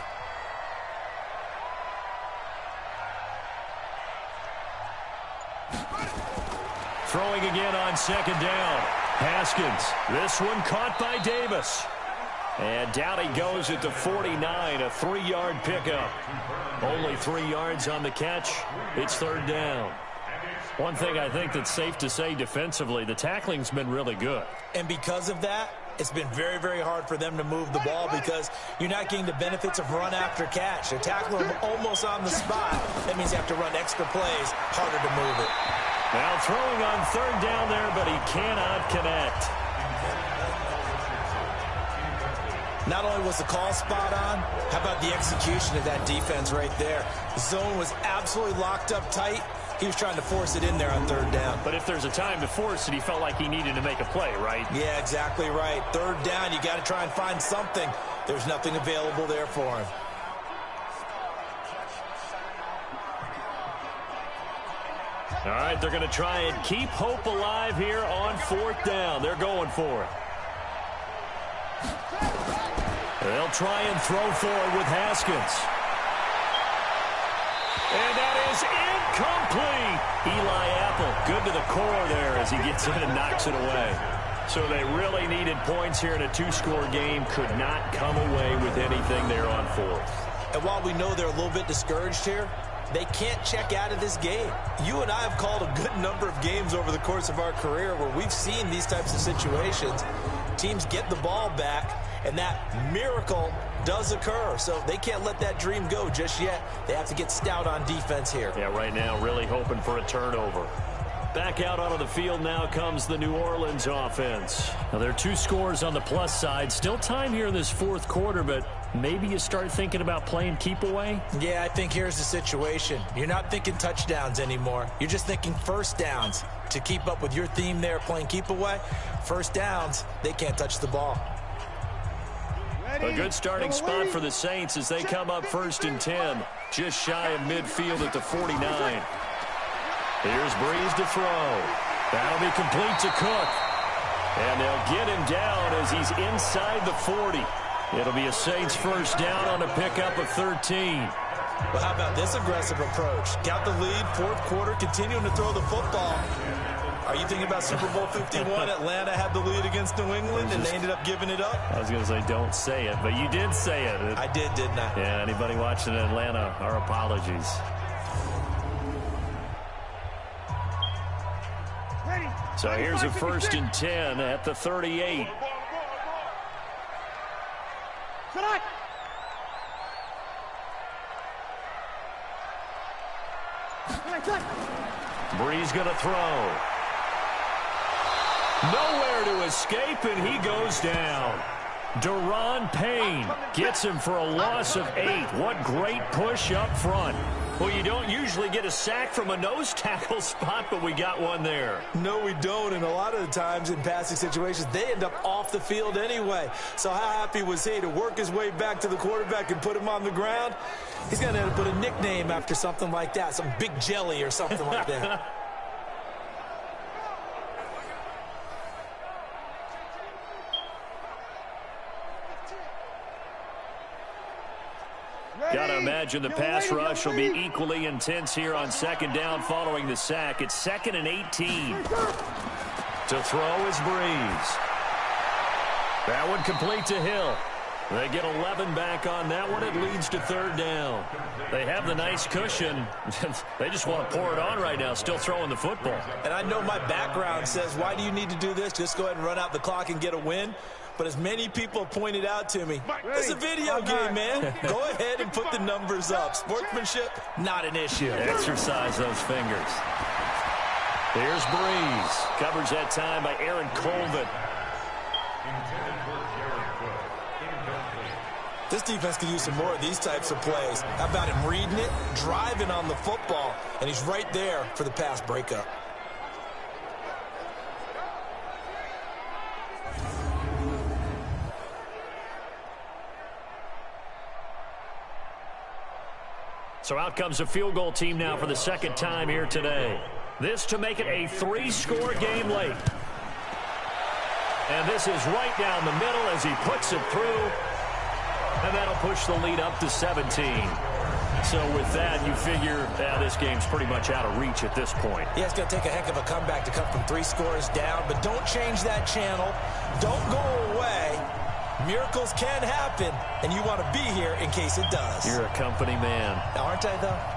Throwing again on 2nd down. Haskins. This one caught by Davis. And down he goes at the 49, a 3-yard pickup. Only 3 yards on the catch. It's 3rd down. One thing I think that's safe to say defensively, the tackling's been really good. And because of that, it's been very, very hard for them to move the ball because you're not getting the benefits of run after catch. They're tackling them almost on the spot. That means you have to run extra plays, harder to move it. Now throwing on 3rd down there, but he cannot connect. Not only was the call spot on, how about the execution of that defense right there? The zone was absolutely locked up tight. He was trying to force it in there on 3rd down. But if there's a time to force it, he felt like he needed to make a play, right? Yeah, exactly right. 3rd down, you got to try and find something. There's nothing available there for him. All right, they're going to try and keep hope alive here on 4th down. They're going for it. They'll try and throw forward with Haskins. And that is incomplete. Eli Apple, good to the core there as he gets in and knocks it away. So they really needed points here in a 2-score game. Could not come away with anything there on 4th. And while we know they're a little bit discouraged here, they can't check out of this game. You and I have called a good number of games over the course of our career where we've seen these types of situations. Teams get the ball back, and that miracle does occur. So they can't let that dream go just yet. They have to get stout on defense here. Yeah, right now really hoping for a turnover. Back out onto the field now comes the New Orleans offense. Now there are 2 scores on the plus side. Still time here in this 4th quarter, but maybe you start thinking about playing keep away? Yeah, I think here's the situation. You're not thinking touchdowns anymore. You're just thinking first downs. To keep up with your theme there, playing keep away, first downs, they can't touch the ball. A good starting spot for the Saints as they come up 1st and 10. Just shy of midfield at the 49. Here's Breeze to throw. That'll be complete to Cook. And they'll get him down as he's inside the 40. It'll be a Saints first down on a pickup of 13. Well, how about this aggressive approach? Got the lead, 4th quarter, continuing to throw the football. Are you thinking about Super Bowl 51? Atlanta had the lead against New England, and they ended up giving it up? I was going to say don't say it, but you did say it. I did, didn't I? Yeah, anybody watching in Atlanta, our apologies. So here's a 1st and 10 at the 38. Breeze going to throw. Nowhere to escape, and he goes down. Deron Payne gets him for a loss of 8. What great push up front. Well, you don't usually get a sack from a nose tackle spot, but we got one there. No, we don't, and a lot of the times in passing situations, they end up off the field anyway. So how happy was he to work his way back to the quarterback and put him on the ground? He's going to end up with a nickname after something like that, some Big Jelly or something like that. Got to imagine the pass rush will be equally intense here on 2nd down following the sack. It's 2nd and 18. To throw is Breeze. That one complete to Hill. They get 11 back on that one. It leads to third down. They have the nice cushion. They just want to pour it on right now, still throwing the football. And I know my background says, why do you need to do this? Just go ahead and run out the clock and get a win. But as many people pointed out to me, it's a video game, man. Go ahead and put the numbers up. Sportsmanship, not an issue. Exercise those fingers. Here's Breeze. Coverage that time by Aaron Colvin. This defense could use some more of these types of plays. How about him reading it, driving on the football, and he's right there for the pass breakup. So out comes a field goal team now for the second time here today. This to make it a 3-score game late. And this is right down the middle as he puts it through. And that'll push the lead up to 17. So with that, you figure this game's pretty much out of reach at this point. Yeah, it's going to take a heck of a comeback to come from 3 scores down. But don't change that channel. Don't go away. Miracles can happen, and you want to be here in case it does. You're a company man. Aren't I, though?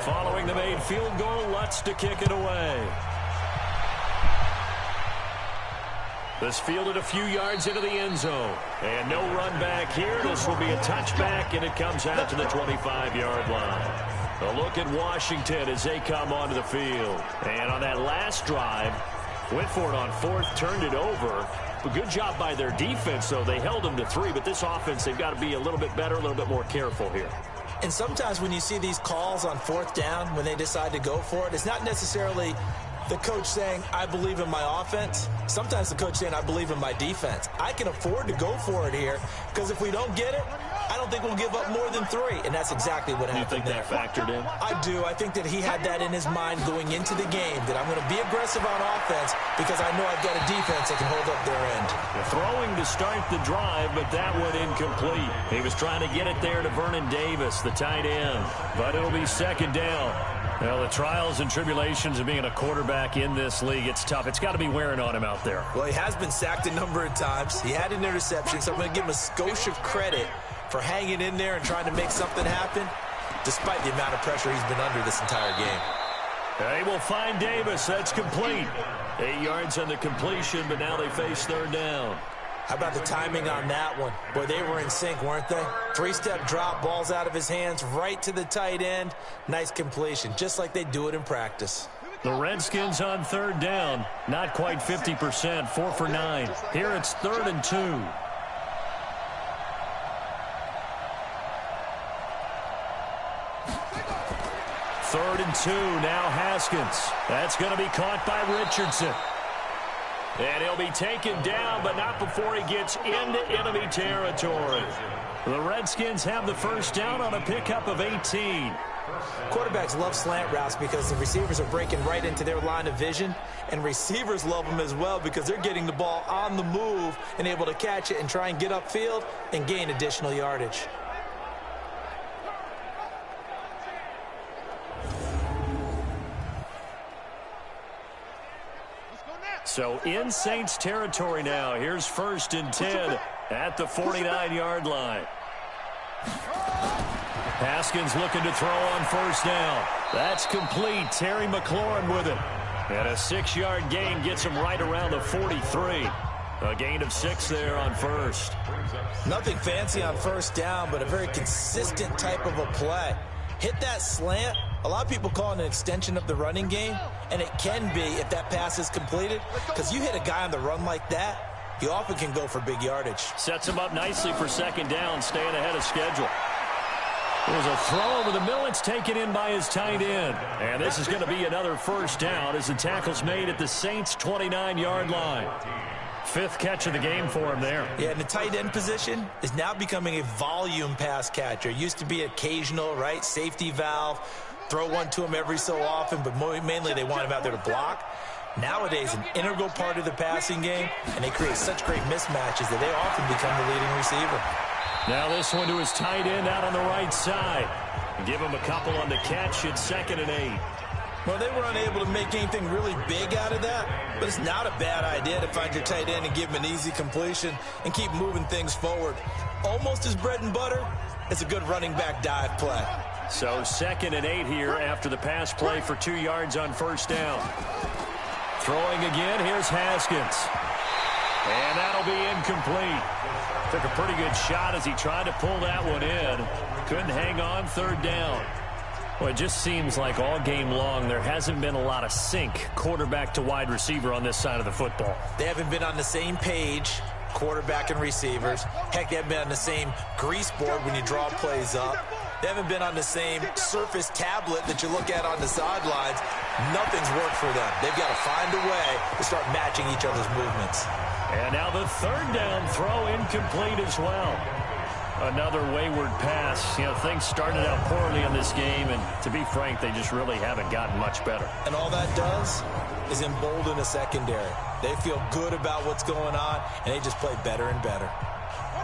Following the made field goal, Lutz to kick it away. This fielded a few yards into the end zone. And no run back here. This will be a touchback, and it comes out to the 25-yard line. A look at Washington as they come onto the field. And on that last drive, went for it on fourth, turned it over. A good job by their defense, though. They held them to 3, but this offense, they've got to be a little bit better, a little bit more careful here. And sometimes when you see these calls on fourth down, when they decide to go for it, it's not necessarily the coach saying, I believe in my offense. Sometimes the coach saying, I believe in my defense. I can afford to go for it here because if we don't get it, I don't think we'll give up more than 3. And that's exactly what happened there. You think that factored in? I do. I think that he had that in his mind going into the game, that I'm going to be aggressive on offense because I know I've got a defense that can hold up their end. Throwing to start the drive, but that one incomplete. He was trying to get it there to Vernon Davis, the tight end. But it'll be second down. Well, the trials and tribulations of being a quarterback in this league, it's tough. It's got to be wearing on him out there. Well, he has been sacked a number of times. He had an interception, so I'm going to give him a skosh of credit for hanging in there and trying to make something happen, despite the amount of pressure he's been under this entire game. They will find Davis. That's complete. 8 yards on the completion, but now they face third down. How about the timing on that one? Boy, they were in sync, weren't they? 3-step drop, balls out of his hands, right to the tight end. Nice completion, just like they do it in practice. The Redskins on third down. Not quite 50%, 4 for 9. Here it's 3rd and 2. Third and 2, now Haskins. That's going to be caught by Richardson. And he'll be taken down, but not before he gets into enemy territory. The Redskins have the first down on a pickup of 18. Quarterbacks love slant routes because the receivers are breaking right into their line of vision, and receivers love them as well because they're getting the ball on the move and able to catch it and try and get upfield and gain additional yardage. So in Saints territory now. Here's 1st and 10 at the 49-yard line. Haskins looking to throw on 1st down. That's complete. Terry McLaurin with it. And a 6-yard gain gets him right around the 43. A gain of 6 there on 1st. Nothing fancy on 1st down, but a very consistent type of a play. Hit that slant. A lot of people call it an extension of the running game, and it can be if that pass is completed, because you hit a guy on the run like that, you often can go for big yardage. Sets him up nicely for 2nd down, staying ahead of schedule. There's a throw over the middle. It's taken in by his tight end. And this is going to be another 1st down as the tackle's made at the Saints' 29-yard line. 5th catch of the game for him there. Yeah, and the tight end position is now becoming a volume pass catcher. Used to be occasional, right? Safety valve, throw one to him every so often, but mainly they want him out there to block. Nowadays, an integral part of the passing game, and they create such great mismatches that they often become the leading receiver. Now this one to his tight end out on the right side. Give him a couple on the catch. It's 2nd and 8. Well, they were unable to make anything really big out of that, but it's not a bad idea to find your tight end and give him an easy completion and keep moving things forward. Almost as bread and butter as a good running back dive play. So 2nd and 8 here after the pass play for 2 yards on 1st down. Throwing again, here's Haskins. And that'll be incomplete. Took a pretty good shot as he tried to pull that one in. Couldn't hang on, 3rd down. Well, it just seems like all game long there hasn't been a lot of sync quarterback to wide receiver on this side of the football. They haven't been on the same page, quarterback and receivers. Heck, they haven't been on the same grease board when you draw plays up. They haven't been on the same surface tablet that you look at on the sidelines. Nothing's worked for them. They've got to find a way to start matching each other's movements. And now the 3rd down throw incomplete as well. Another wayward pass. You know, things started out poorly in this game, and to be frank, they just really haven't gotten much better. And all that does is embolden the secondary. They feel good about what's going on, and they just play better and better.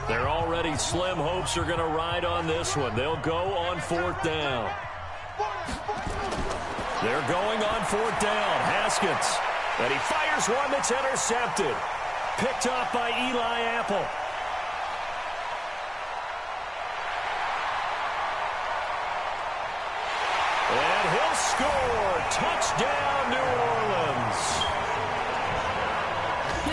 Their already slim hopes are going to ride on this one. They'll go on 4th down. They're going on 4th down. Haskins. And he fires one that's intercepted. Picked off by Eli Apple. And he'll score. Touchdown, New Orleans.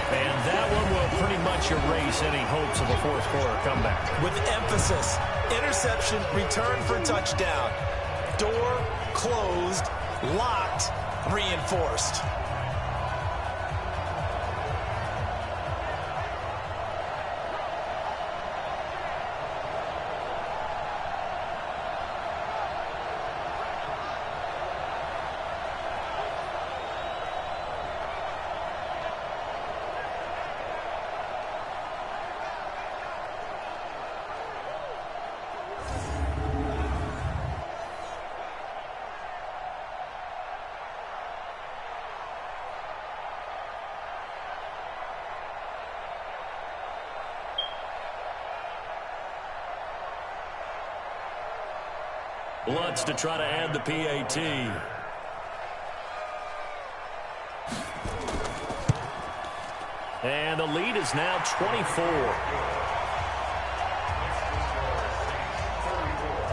And that one will pretty much erase any hopes of a 4th quarter comeback. With emphasis, interception, return for touchdown. Door closed, locked, reinforced. Lutz to try to add the PAT. And the lead is now 24.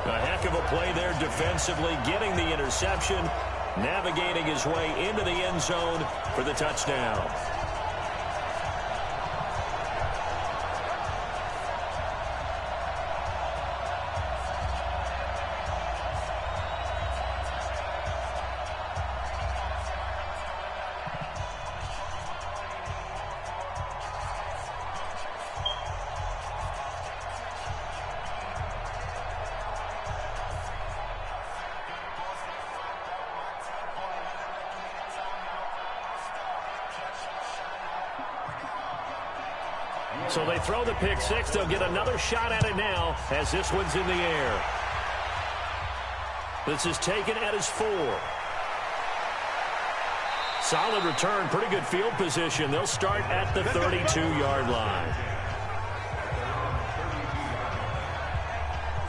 A heck of a play there defensively, getting the interception, navigating his way into the end zone for the touchdown. So they throw the pick six. They'll get another shot at it now as this one's in the air. This is taken at his 4. Solid return, pretty good field position. They'll start at the 32-yard line.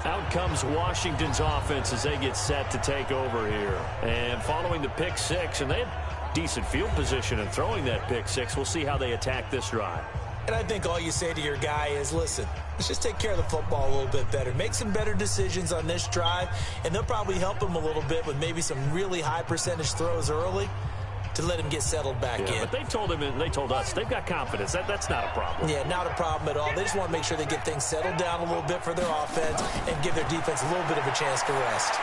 Out comes Washington's offense as they get set to take over here. And following the pick six, and they had decent field position in throwing that pick six. We'll see how they attack this drive. And I think all you say to your guy is, listen, let's just take care of the football a little bit better. Make some better decisions on this drive, and they'll probably help him a little bit with maybe some really high percentage throws early to let him get settled back in. But they told him and they told us they've got confidence. That's not a problem. Yeah, not a problem at all. They just want to make sure they get things settled down a little bit for their offense and give their defense a little bit of a chance to rest.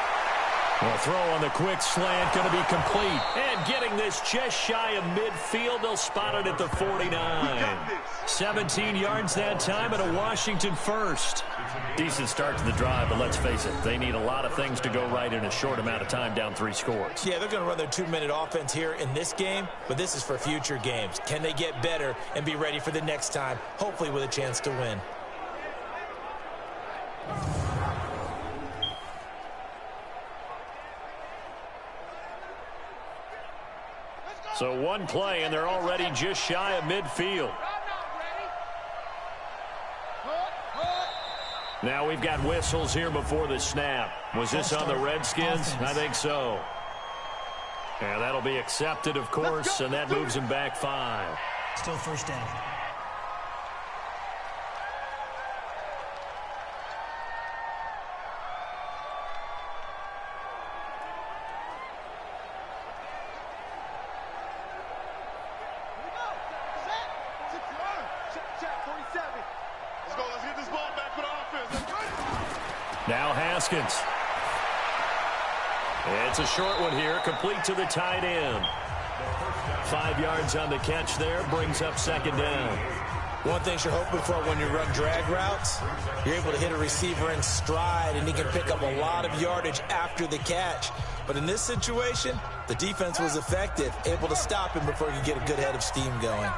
The throw on the quick slant going to be complete. And getting this just shy of midfield, they'll spot it at the 49. 17 yards that time and a Washington first. Decent start to the drive, but let's face it, they need a lot of things to go right in a short amount of time, down 3 scores. Yeah, they're going to run their 2-minute offense here in this game, but this is for future games. Can they get better and be ready for the next time, hopefully with a chance to win? So one play, and they're already just shy of midfield. Now we've got whistles here before the snap. Was this on the Redskins? I think so. And that'll be accepted, of course, and that moves him back 5. Still first down. Now Haskins. It's a short one here, complete to the tight end. 5 yards on the catch there, brings up second down. One thing you're hoping for when you run drag routes, you're able to hit a receiver in stride, and he can pick up a lot of yardage after the catch. But in this situation, the defense was effective, able to stop him before he could get a good head of steam going.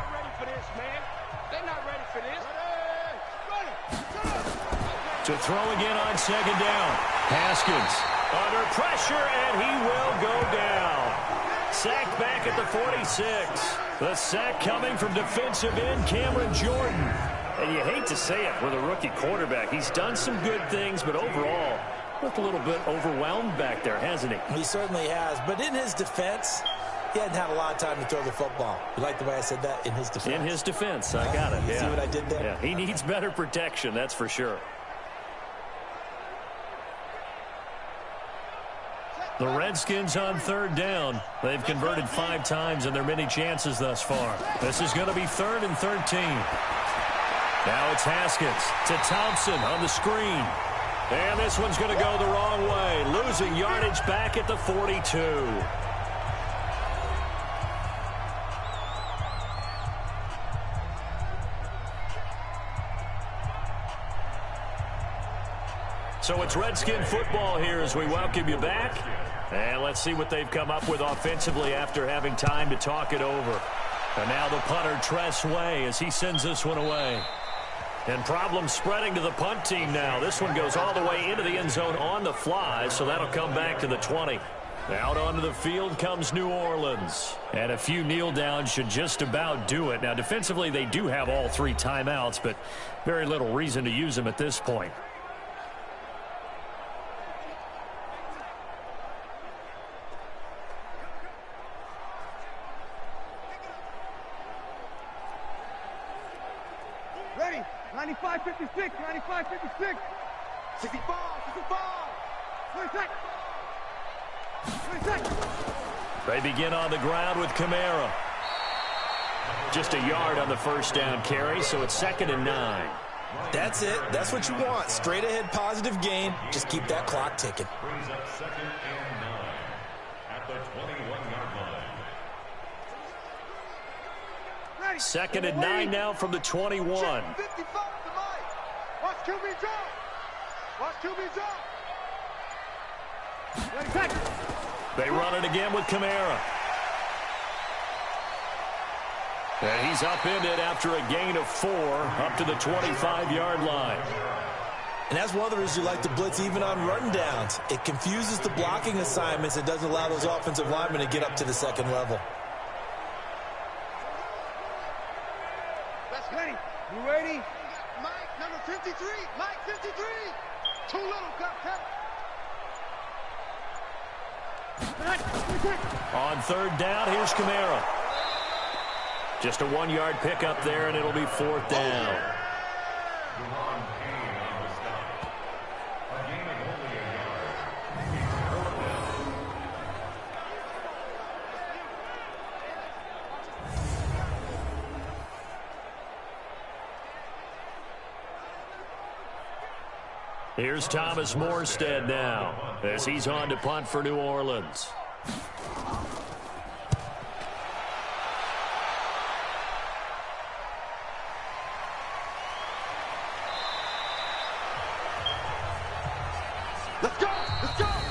To throw again on second down. Haskins under pressure, and he will go down. Sacked back at the 46. The sack coming from defensive end Cameron Jordan. And you hate to say it with a rookie quarterback. He's done some good things, but overall, looked a little bit overwhelmed back there, hasn't he? He certainly has. But in his defense, he hadn't had a lot of time to throw the football. You like the way I said that? In his defense. In his defense. I got it. You see what I did there? Yeah, he needs better protection, that's for sure. The Redskins on third down. They've converted 5 times in their many chances thus far. This is going to be 3rd and 13. Now it's Haskins to Thompson on the screen. And this one's going to go the wrong way. Losing yardage back at the 42. So it's Redskin football here as we welcome you back. And let's see what they've come up with offensively after having time to talk it over. And now the punter, Tress Way, as he sends this one away. And problems spreading to the punt team now. This one goes all the way into the end zone on the fly, so that'll come back to the 20. Out onto the field comes New Orleans. And a few kneel downs should just about do it. Now, defensively, they do have all 3 timeouts, but very little reason to use them at this point. Ready, 95, 56, 95, 56, 65, 65, 26, 26. They begin on the ground with Kamara. Just a yard on the first down carry, so it's 2nd and 9. That's it. That's what you want. Straight ahead positive gain. Just keep that clock ticking. Brings up 2nd and 9 at the 21-yard line. 2nd and 9 now from the 21. 55 to Mike. Watch QB jump. Watch QB jump. Ready, back. They run it again with Kamara. And he's upended after a gain of 4 up to the 25-yard line. And that's one of the reasons you like to blitz even on run downs. It confuses the blocking assignments. It doesn't allow those offensive linemen to get up to the second level. That's ready. You ready? Mike, number 53. Mike, 53. Too little, cut. On third down, here's Kamara. Just a 1-yard pickup there, and it'll be 4th down. Here's Thomas Morstead now as he's on to punt for New Orleans.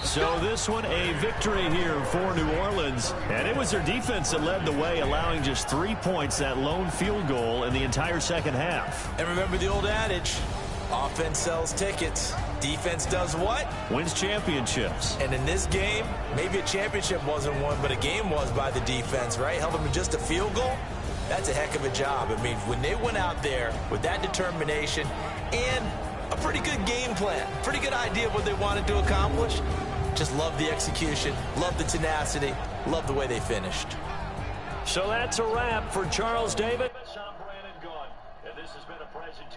So this one a victory here for New Orleans, and it was their defense that led the way, allowing just 3 points, that lone field goal in the entire second half. And remember the old adage, offense sells tickets, defense does what? Wins championships. And in this game, maybe a championship wasn't won, but a game was by the defense, right? Held them to just a field goal. That's a heck of a job. I mean, when they went out there with that determination and a pretty good game plan, pretty good idea of what they wanted to accomplish, just love the execution, love the tenacity, love the way they finished. So that's a wrap for Charles Davis. I'm Brandon Gaudin, and this has been a presentation.